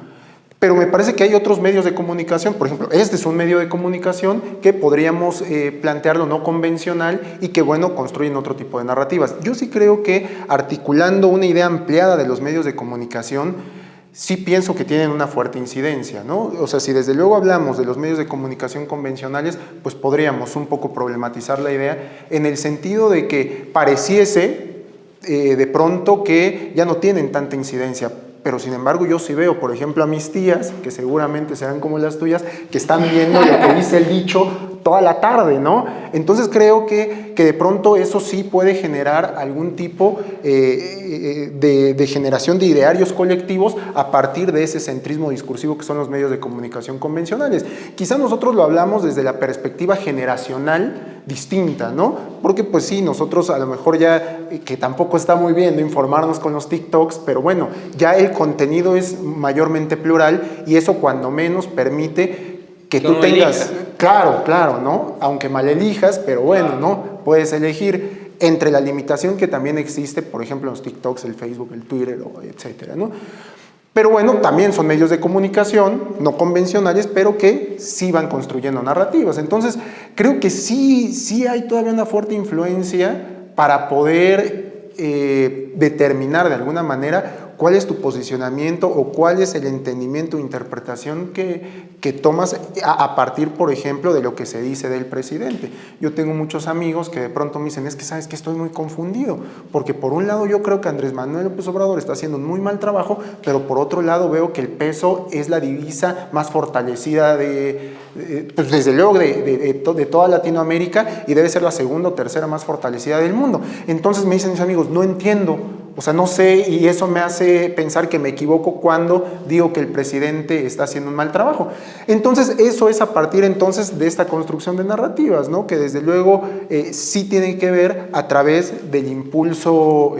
Pero me parece que hay otros medios de comunicación, por ejemplo, este es un medio de comunicación que podríamos plantearlo no convencional y que, bueno, construyen otro tipo de narrativas. Yo sí creo que articulando una idea ampliada de los medios de comunicación, sí pienso que tienen una fuerte incidencia, ¿no? O sea, si desde luego hablamos de los medios de comunicación convencionales, pues podríamos un poco problematizar la idea en el sentido de que pareciese de pronto que ya no tienen tanta incidencia. Pero sin embargo yo sí veo, por ejemplo, a mis tías, que seguramente serán como las tuyas, que están viendo lo que dice el dicho toda la tarde, ¿no? Entonces creo que de pronto eso sí puede generar algún tipo de generación de idearios colectivos a partir de ese centrismo discursivo que son los medios de comunicación convencionales. Quizá nosotros lo hablamos desde la perspectiva generacional distinta, ¿no? Porque pues sí, nosotros a lo mejor ya, que tampoco está muy bien, ¿no?, informarnos con los TikToks, pero bueno, ya el contenido es mayormente plural y eso cuando menos permite que tú tengas, claro, ¿no? Aunque mal elijas, pero bueno, ¿no? Puedes elegir entre la limitación que también existe, por ejemplo, en los TikToks, el Facebook, el Twitter, etcétera, ¿no? Pero bueno, también son medios de comunicación no convencionales, pero que sí van construyendo narrativas. Entonces, creo que sí hay todavía una fuerte influencia para poder determinar de alguna manera cuál es tu posicionamiento o cuál es el entendimiento o interpretación que tomas a partir, por ejemplo, de lo que se dice del presidente. Yo tengo muchos amigos que de pronto me dicen, es que sabes que estoy muy confundido, porque por un lado yo creo que Andrés Manuel López Obrador está haciendo un muy mal trabajo, pero por otro lado veo que el peso es la divisa más fortalecida pues desde luego de toda Latinoamérica, y debe ser la segunda o tercera más fortalecida del mundo. Entonces me dicen mis amigos, no entiendo, o sea, no sé, y eso me hace pensar que me equivoco cuando digo que el presidente está haciendo un mal trabajo. Entonces, eso es a partir entonces de esta construcción de narrativas, ¿no? Que desde luego sí tiene que ver a través del impulso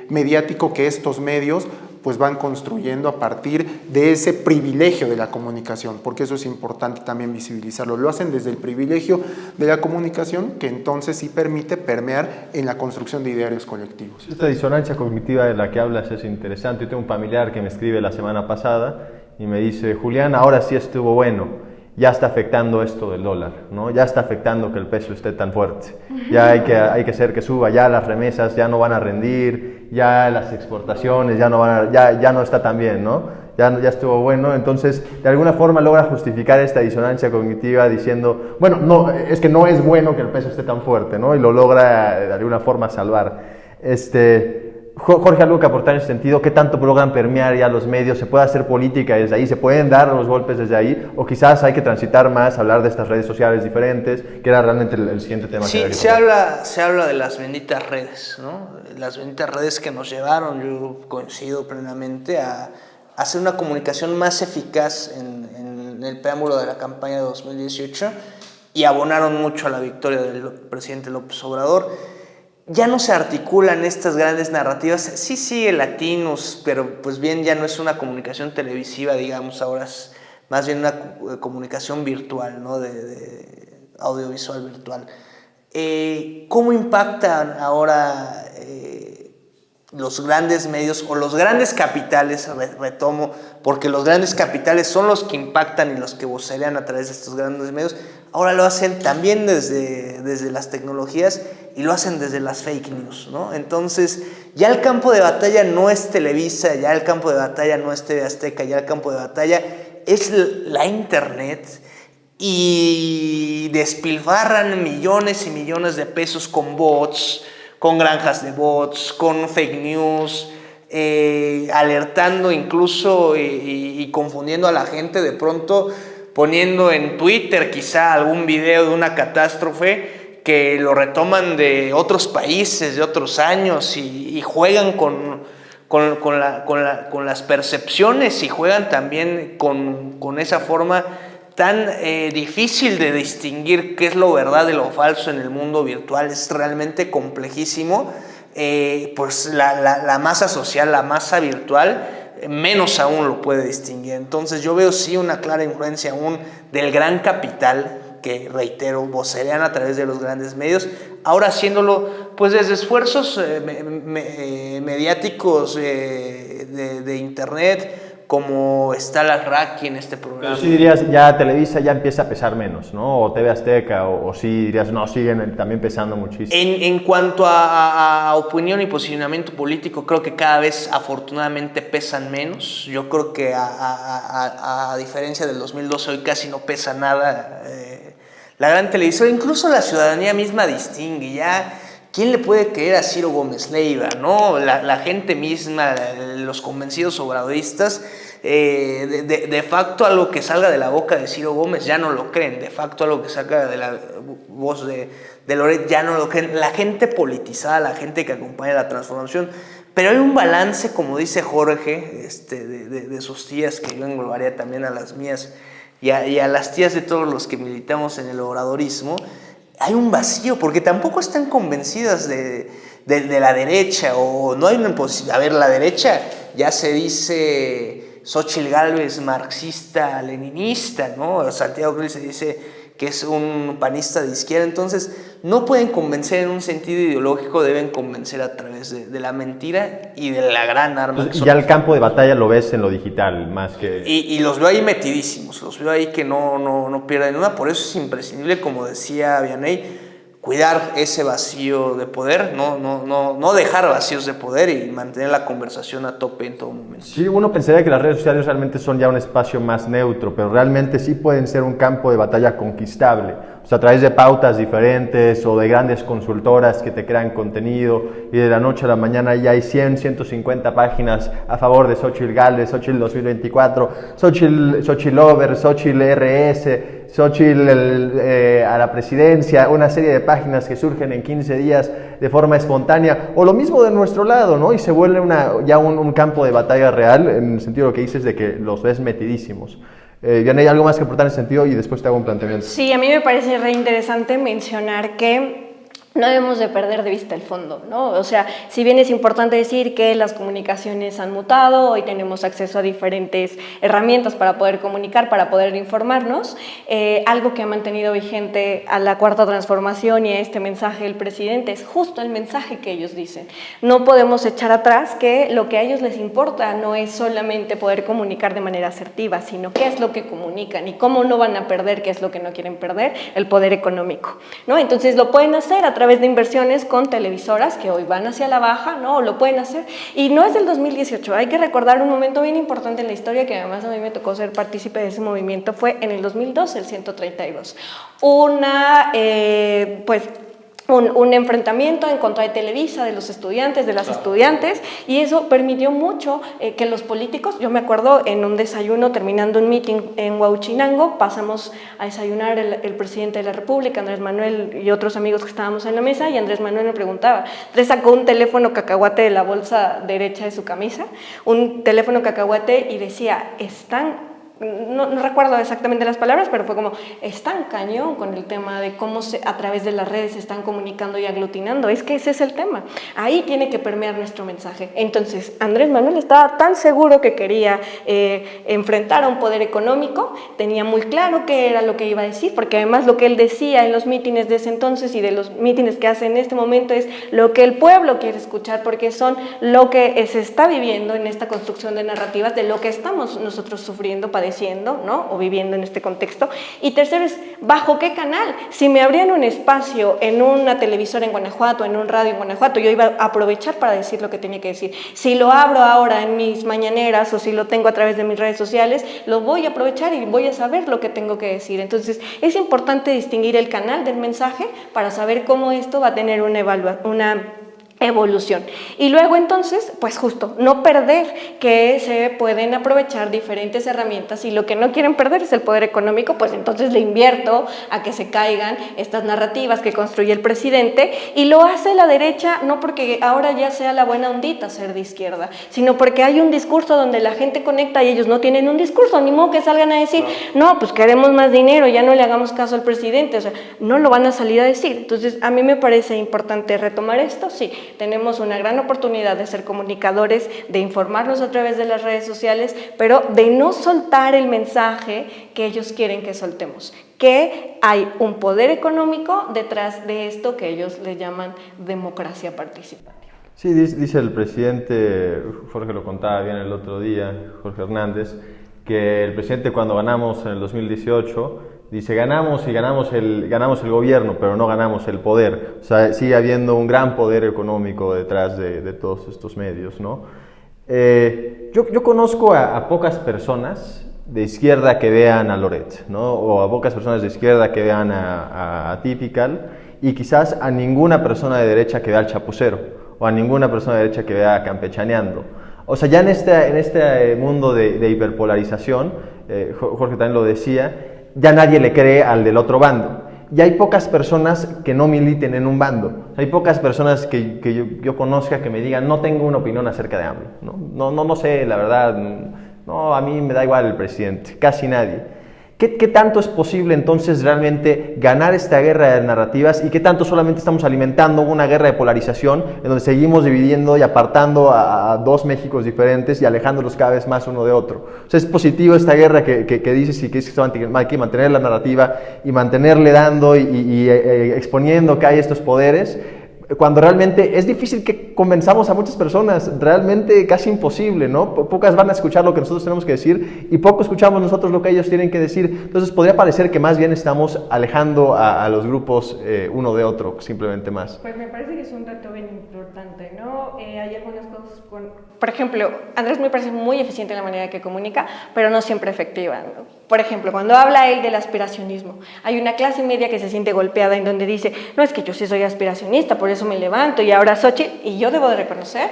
mediático que estos medios pues van construyendo a partir de ese privilegio de la comunicación, porque eso es importante también visibilizarlo. Lo hacen desde el privilegio de la comunicación, que entonces sí permite permear en la construcción de idearios colectivos. Esta disonancia cognitiva de la que hablas es interesante. Yo tengo un familiar que me escribe la semana pasada y me dice, Julián, ahora sí estuvo bueno. Ya está afectando esto del dólar, ¿no? Ya está afectando que el peso esté tan fuerte. Ya hay que hacer que suba, ya las remesas ya no van a rendir, ya las exportaciones ya no está tan bien, ¿no? Ya estuvo bueno. Entonces, de alguna forma logra justificar esta disonancia cognitiva diciendo, bueno, no, es que no es bueno que el peso esté tan fuerte, ¿no? Y lo logra de alguna forma salvar. Jorge, algo que aportar en ese sentido, ¿qué tanto logran permear ya los medios? ¿Se puede hacer política desde ahí? ¿Se pueden dar los golpes desde ahí? ¿O quizás hay que transitar más, hablar de estas redes sociales diferentes, que era realmente el siguiente tema? Sí, que se habla de las benditas redes, ¿no? Las benditas redes que nos llevaron, yo coincido plenamente, a hacer una comunicación más eficaz en el preámbulo de la campaña de 2018 y abonaron mucho a la victoria del presidente López Obrador. Ya no se articulan estas grandes narrativas, sí sigue Latinos, pero pues bien ya no es una comunicación televisiva, digamos, ahora es más bien una comunicación virtual, ¿no? de audiovisual virtual. ¿Cómo impactan ahora los grandes medios o los grandes capitales, retomo, porque los grandes capitales son los que impactan y los que vocerean a través de estos grandes medios? Ahora lo hacen también desde las tecnologías y lo hacen desde las fake news, ¿no? Entonces, ya el campo de batalla no es Televisa, ya el campo de batalla no es TV Azteca, ya el campo de batalla es la internet, y despilfarran millones y millones de pesos con bots, con granjas de bots, con fake news, alertando incluso y confundiendo a la gente, de pronto poniendo en Twitter quizá algún video de una catástrofe que lo retoman de otros países, de otros años, y juegan con las percepciones, y juegan también con esa forma tan difícil de distinguir qué es lo verdad de lo falso en el mundo virtual. Es realmente complejísimo. Pues la masa social, la masa virtual, menos aún lo puede distinguir. Entonces yo veo sí una clara influencia aún del gran capital, que reitero, vocerean a través de los grandes medios, ahora haciéndolo pues desde esfuerzos mediáticos de internet, como está la RACI en este programa. Pero sí dirías, ya Televisa ya empieza a pesar menos, ¿no? O TV Azteca, o sí dirías, no, siguen también pesando muchísimo. En cuanto a opinión y posicionamiento político, creo que cada vez afortunadamente pesan menos. Yo creo que a diferencia del 2012, hoy casi no pesa nada la gran televisora. Incluso la ciudadanía misma distingue ya. ¿Quién le puede creer a Ciro Gómez Leiva, no? La gente misma, los convencidos obradoristas, de facto algo que salga de la boca de Ciro Gómez ya no lo creen, de facto algo que salga de la voz de Loret ya no lo creen. La gente politizada, la gente que acompaña la transformación. Pero hay un balance, como dice Jorge, de sus tías, que yo englobaría también a las mías y a las tías de todos los que militamos en el obradorismo. Hay un vacío, porque tampoco están convencidas de la derecha, o no hay una posibilidad. A ver, la derecha ya se dice Xóchitl Gálvez marxista-leninista, ¿no? Santiago Krill se dice que es un panista de izquierda. Entonces no pueden convencer en un sentido ideológico, deben convencer a través de la mentira y de la gran arma. Entonces, ya el campo de batalla lo ves en lo digital, más que... Y los veo ahí metidísimos, los veo ahí que no pierden una. Por eso es imprescindible, como decía Vianney, cuidar ese vacío de poder, no dejar vacíos de poder y mantener la conversación a tope en todo momento. Sí, uno pensaría que las redes sociales realmente son ya un espacio más neutro, pero realmente sí pueden ser un campo de batalla conquistable. O sea, a través de pautas diferentes o de grandes consultoras que te crean contenido y de la noche a la mañana ya hay 100, 150 páginas a favor de Xóchitl Gálvez, Xóchitl 2024, Xóchitl Over, Xóchitl RS, Xóchitl a la presidencia, una serie de páginas que surgen en 15 días de forma espontánea, o lo mismo de nuestro lado, ¿no? Y se vuelve ya un campo de batalla real, en el sentido de lo que dices de que los ves metidísimos. Yaney, ¿algo más que aportar en ese sentido? Y después te hago un planteamiento. Sí, a mí me parece re interesante mencionar que no debemos de perder de vista el fondo, ¿no? O sea, si bien es importante decir que las comunicaciones han mutado, hoy tenemos acceso a diferentes herramientas para poder comunicar, para poder informarnos, algo que ha mantenido vigente a la Cuarta Transformación y a este mensaje del presidente es justo el mensaje que ellos dicen. No podemos echar atrás que lo que a ellos les importa no es solamente poder comunicar de manera asertiva, sino qué es lo que comunican y cómo no van a perder, qué es lo que no quieren perder, el poder económico, ¿no? Entonces lo pueden hacer a través de inversiones con televisoras que hoy van hacia la baja, ¿no? Lo pueden hacer. Y no es del 2018, hay que recordar un momento bien importante en la historia que además a mí me tocó ser partícipe de ese movimiento, fue en el 2012, el 132. Un enfrentamiento en contra de Televisa, de los estudiantes, de las estudiantes, y eso permitió mucho que los políticos, yo me acuerdo en un desayuno terminando un meeting en Huauchinango, pasamos a desayunar el presidente de la República, Andrés Manuel y otros amigos que estábamos en la mesa, y Andrés Manuel me preguntaba, Andrés sacó un teléfono cacahuate de la bolsa derecha de su camisa, un teléfono cacahuate y decía, no recuerdo exactamente las palabras, pero fue como, están cañón con el tema de cómo a través de las redes se están comunicando y aglutinando, es que ese es el tema, ahí tiene que permear nuestro mensaje. Entonces, Andrés Manuel estaba tan seguro que quería enfrentar a un poder económico, tenía muy claro qué era lo que iba a decir, porque además lo que él decía en los mítines de ese entonces y de los mítines que hace en este momento es lo que el pueblo quiere escuchar, porque son lo que se está viviendo en esta construcción de narrativas de lo que estamos nosotros sufriendo, padeciendo, ¿no? O viviendo en este contexto. Y tercero es, ¿bajo qué canal? Si me abrían un espacio en una televisora en Guanajuato, en un radio en Guanajuato, yo iba a aprovechar para decir lo que tenía que decir. Si lo abro ahora en mis mañaneras o si lo tengo a través de mis redes sociales, lo voy a aprovechar y voy a saber lo que tengo que decir. Entonces, es importante distinguir el canal del mensaje para saber cómo esto va a tener una evolución. Y luego entonces, pues justo, no perder que se pueden aprovechar diferentes herramientas y lo que no quieren perder es el poder económico, pues entonces le invierto a que se caigan estas narrativas que construye el presidente y lo hace la derecha no porque ahora ya sea la buena ondita ser de izquierda, sino porque hay un discurso donde la gente conecta y ellos no tienen un discurso, ni modo que salgan a decir, no, pues queremos más dinero, ya no le hagamos caso al presidente, o sea, no lo van a salir a decir. Entonces, a mí me parece importante retomar esto, sí, tenemos una gran oportunidad de ser comunicadores, de informarnos a través de las redes sociales, pero de no soltar el mensaje que ellos quieren que soltemos, que hay un poder económico detrás de esto que ellos le llaman democracia participativa. Sí, dice el presidente, Jorge lo contaba bien el otro día, Jorge Hernández, que el presidente cuando ganamos en el 2018 dice, ganamos el gobierno, pero no ganamos el poder. O sea, sigue habiendo un gran poder económico detrás de todos estos medios, ¿no? Yo conozco a pocas personas de izquierda que vean a Loret, ¿no? O a pocas personas de izquierda que vean a Typical, y quizás a ninguna persona de derecha que vea al Chapucero, o a ninguna persona de derecha que vea a Campechaneando. O sea, ya en este mundo de hiperpolarización, Jorge también lo decía, ya nadie le cree al del otro bando. Y hay pocas personas que no militen en un bando. Hay pocas personas que yo conozca que me digan, no tengo una opinión acerca de AMLO. No sé, la verdad, no, a mí me da igual el presidente, casi nadie. ¿Qué tanto es posible entonces realmente ganar esta guerra de narrativas y qué tanto solamente estamos alimentando una guerra de polarización en donde seguimos dividiendo y apartando a dos Méxicos diferentes y alejándolos cada vez más uno de otro? O sea, es positivo esta guerra que dices y que es que hay que mantener la narrativa y mantenerle dando y exponiendo que hay estos poderes, cuando realmente es difícil que convenzamos a muchas personas, realmente casi imposible, ¿no? Pocas van a escuchar lo que nosotros tenemos que decir y poco escuchamos nosotros lo que ellos tienen que decir. Entonces podría parecer que más bien estamos alejando a los grupos uno de otro, simplemente más. Pues me parece que es un reto bien importante, ¿no? Hay algunas cosas, por ejemplo, Andrés me parece muy eficiente en la manera que comunica, pero no siempre efectiva, ¿no? Por ejemplo, cuando habla él del aspiracionismo, hay una clase media que se siente golpeada en donde dice, no, es que yo sí soy aspiracionista, por eso me levanto, y ahora Xóchitl, y yo debo de reconocer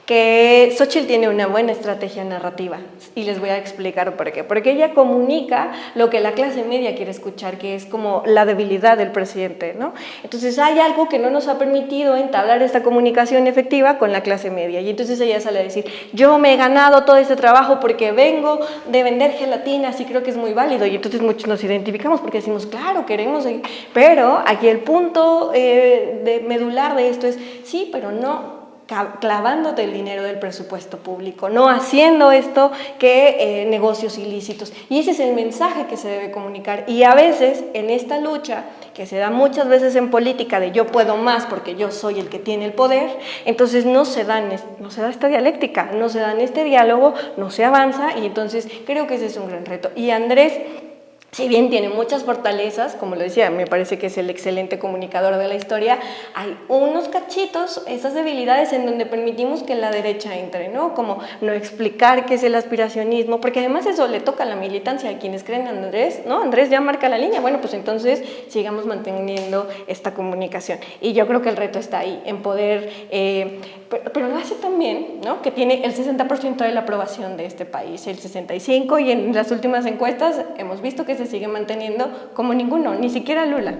que Xóchitl tiene una buena estrategia narrativa, y les voy a explicar por qué. Porque ella comunica lo que la clase media quiere escuchar, que es como la debilidad del presidente, ¿no? Entonces hay algo que no nos ha permitido entablar esta comunicación efectiva con la clase media, y entonces ella sale a decir, yo me he ganado todo este trabajo porque vengo de vender gelatinas y creo que es muy válido, y entonces muchos nos identificamos porque decimos, claro, queremos seguir, pero aquí el punto medular de esto es, sí, pero no clavándote el dinero del presupuesto público, no haciendo esto que negocios ilícitos. Y ese es el mensaje que se debe comunicar. Y a veces en esta lucha, que se da muchas veces en política de yo puedo más porque yo soy el que tiene el poder, entonces no se da esta dialéctica, no se da este diálogo, no se avanza, y entonces creo que ese es un gran reto. Y Andrés, si bien tiene muchas fortalezas, como lo decía, me parece que es el excelente comunicador de la historia, hay unos cachitos, esas debilidades en donde permitimos que la derecha entre, ¿no? Como no explicar qué es el aspiracionismo, porque además eso le toca a la militancia a quienes creen en Andrés, ¿no? Andrés ya marca la línea, bueno, pues entonces sigamos manteniendo esta comunicación. Y yo creo que el reto está ahí, en poder, pero lo hace también, ¿no? Que tiene el 60% de la aprobación de este país, el 65%, y en las últimas encuestas hemos visto que se sigue manteniendo como ninguno, ni siquiera Lula.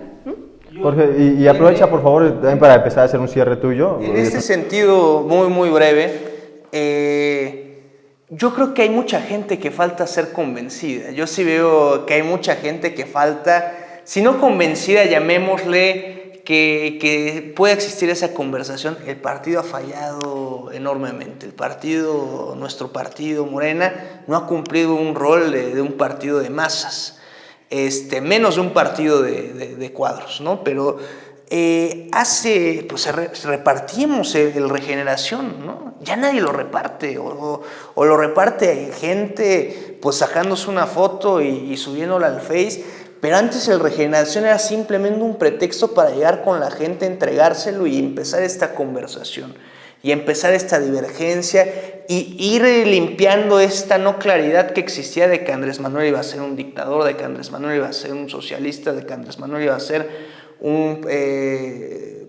Jorge, y aprovecha por favor también para empezar a hacer un cierre tuyo. En este sentido, muy breve, yo creo que hay mucha gente que falta ser convencida. Yo sí veo que hay mucha gente que falta, si no convencida, llamémosle, que pueda existir esa conversación. El partido ha fallado enormemente. Nuestro partido Morena, no ha cumplido un rol de un partido de masas. Menos de un partido de cuadros, ¿no? Pero repartimos el Regeneración, ¿no? Ya nadie lo reparte, o lo reparte gente pues sacándose una foto y subiéndola al Face, pero antes el Regeneración era simplemente un pretexto para llegar con la gente, entregárselo y empezar esta conversación. Y empezar esta divergencia y ir limpiando esta no claridad que existía de que Andrés Manuel iba a ser un dictador, de que Andrés Manuel iba a ser un socialista, de que Andrés Manuel iba a ser un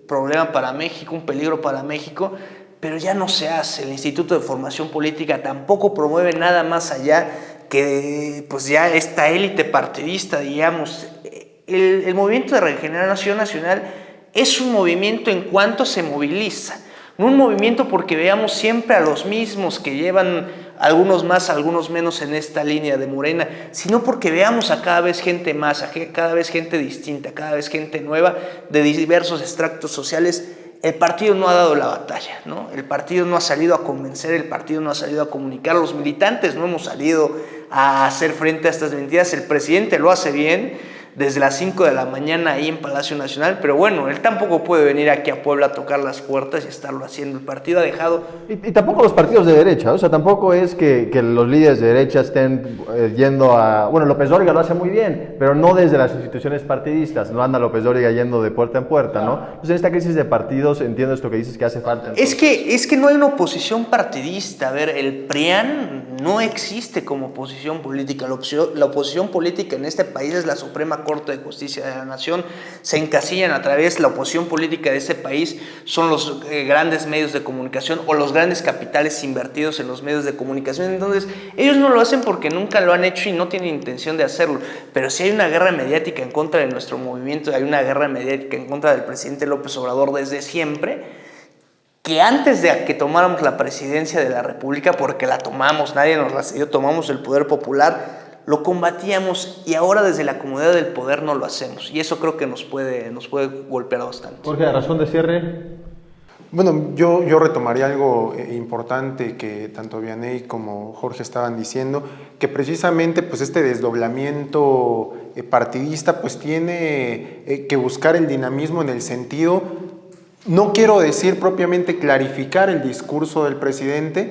problema para México, un peligro para México, pero ya no se hace. El Instituto de Formación Política tampoco promueve nada más allá que pues ya esta élite partidista, digamos. El movimiento de Regeneración Nacional es un movimiento en cuanto se moviliza. No un movimiento porque veamos siempre a los mismos que llevan algunos más, algunos menos en esta línea de Morena, sino porque veamos a cada vez gente más, a cada vez gente distinta, cada vez gente nueva de diversos extractos sociales. El partido no ha dado la batalla, ¿no? El partido no ha salido a convencer, el partido no ha salido a comunicar, los militantes no hemos salido a hacer frente a estas mentiras. El presidente lo hace bien, desde las 5 de la mañana ahí en Palacio Nacional, pero bueno, él tampoco puede venir aquí a Puebla a tocar las puertas y estarlo haciendo. El partido ha dejado... Y tampoco los partidos de derecha, o sea, tampoco es que los líderes de derecha estén yendo a... Bueno, López Dóriga lo hace muy bien, pero no desde las instituciones partidistas, no anda López Dóriga yendo de puerta en puerta, ¿no? Entonces en esta crisis de partidos entiendo esto que dices que hace falta. Es que no hay una oposición partidista. A ver, el PRIAN no existe como oposición política. La oposición política en este país es la Suprema Corte de Justicia de la Nación. Se encasillan a través, la oposición política de este país son los grandes medios de comunicación o los grandes capitales invertidos en los medios de comunicación. Entonces ellos no lo hacen porque nunca lo han hecho y no tienen intención de hacerlo, pero si hay una guerra mediática en contra de nuestro movimiento, hay una guerra mediática en contra del presidente López Obrador desde siempre, que antes de que tomáramos la presidencia de la República, porque la tomamos, nadie nos la cedió, tomamos el poder popular, lo combatíamos, y ahora desde la comunidad del poder no lo hacemos, y eso creo que nos puede golpear bastante. Jorge, ¿a razón de cierre? Bueno, yo retomaría algo importante que tanto Vianey como Jorge estaban diciendo, que precisamente pues este desdoblamiento partidista pues tiene que buscar el dinamismo en el sentido No quiero decir propiamente clarificar el discurso del presidente,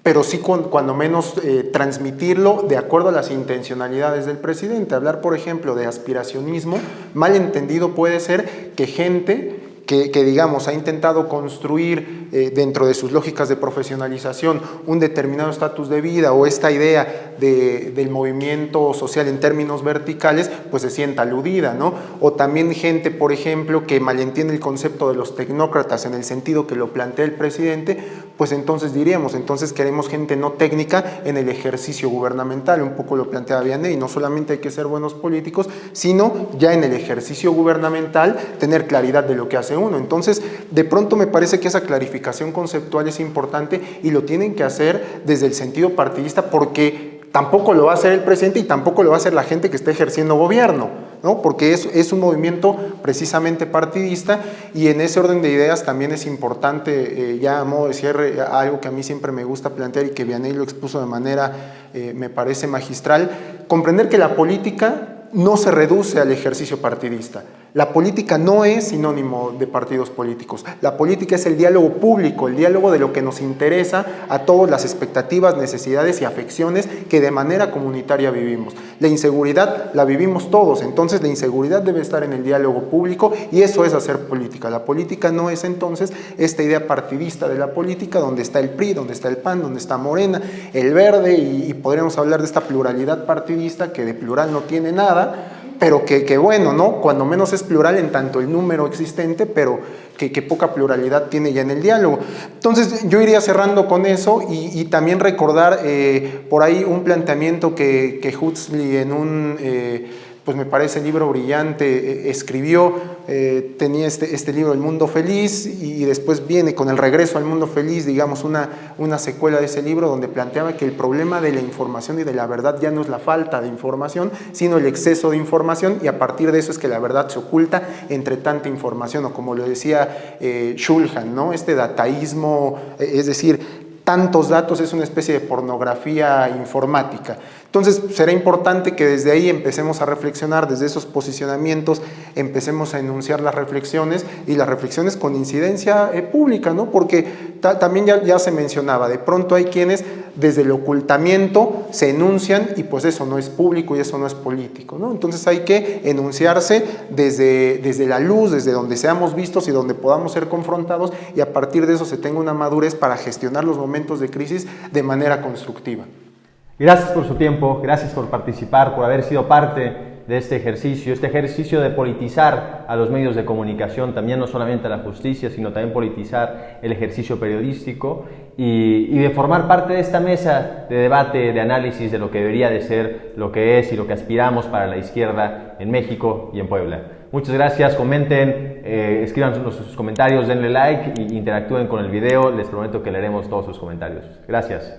pero sí cuando menos transmitirlo de acuerdo a las intencionalidades del presidente. Hablar, por ejemplo, de aspiracionismo, mal entendido puede ser que gente que digamos, ha intentado construir dentro de sus lógicas de profesionalización un determinado estatus de vida o esta idea del movimiento social en términos verticales, pues se sienta aludida, ¿no? O también gente, por ejemplo, que malentiende el concepto de los tecnócratas en el sentido que lo plantea el presidente, pues entonces diríamos, entonces queremos gente no técnica en el ejercicio gubernamental, un poco lo planteaba Vianney, no solamente hay que ser buenos políticos, sino ya en el ejercicio gubernamental tener claridad de lo que hace uno. Entonces, de pronto me parece que esa clarificación conceptual es importante y lo tienen que hacer desde el sentido partidista, porque tampoco lo va a hacer el presidente y tampoco lo va a hacer la gente que está ejerciendo gobierno, ¿no? Porque es un movimiento precisamente partidista, y en ese orden de ideas también es importante, ya a modo de cierre, algo que a mí siempre me gusta plantear y que Vianney lo expuso de manera, me parece magistral, comprender que la política no se reduce al ejercicio partidista. La política no es sinónimo de partidos políticos. La política es el diálogo público, el diálogo de lo que nos interesa a todas las expectativas, necesidades y afecciones que de manera comunitaria vivimos. La inseguridad la vivimos todos, entonces la inseguridad debe estar en el diálogo público, y eso es hacer política. La política no es entonces esta idea partidista de la política donde está el PRI, donde está el PAN, donde está Morena, el Verde, y podríamos hablar de esta pluralidad partidista que de plural no tiene nada, pero que bueno, ¿no? Cuando menos es plural en tanto el número existente, pero que poca pluralidad tiene ya en el diálogo. Entonces yo iría cerrando con eso, y también recordar por ahí un planteamiento que Huxley en un, pues me parece libro brillante, escribió, tenía este libro El Mundo Feliz, y después viene con El Regreso al Mundo Feliz, digamos una secuela de ese libro, donde planteaba que el problema de la información y de la verdad ya no es la falta de información, sino el exceso de información, y a partir de eso es que la verdad se oculta entre tanta información, o como lo decía Shulhan, ¿no? Este dataísmo, es decir, tantos datos es una especie de pornografía informática. Entonces será importante que desde ahí empecemos a reflexionar, desde esos posicionamientos empecemos a enunciar las reflexiones, y las reflexiones con incidencia pública, ¿no? Porque también ya se mencionaba, de pronto hay quienes desde el ocultamiento se enuncian, y pues eso no es público y eso no es político, ¿no? Entonces hay que enunciarse desde la luz, desde donde seamos vistos y donde podamos ser confrontados, y a partir de eso se tenga una madurez para gestionar los momentos de crisis de manera constructiva. Gracias por su tiempo, gracias por participar, por haber sido parte de este ejercicio de politizar a los medios de comunicación, también no solamente a la justicia, sino también politizar el ejercicio periodístico, y de formar parte de esta mesa de debate, de análisis de lo que debería de ser, lo que es y lo que aspiramos para la izquierda en México y en Puebla. Muchas gracias, comenten, escriban sus comentarios, denle like y interactúen con el video, les prometo que leeremos todos sus comentarios. Gracias.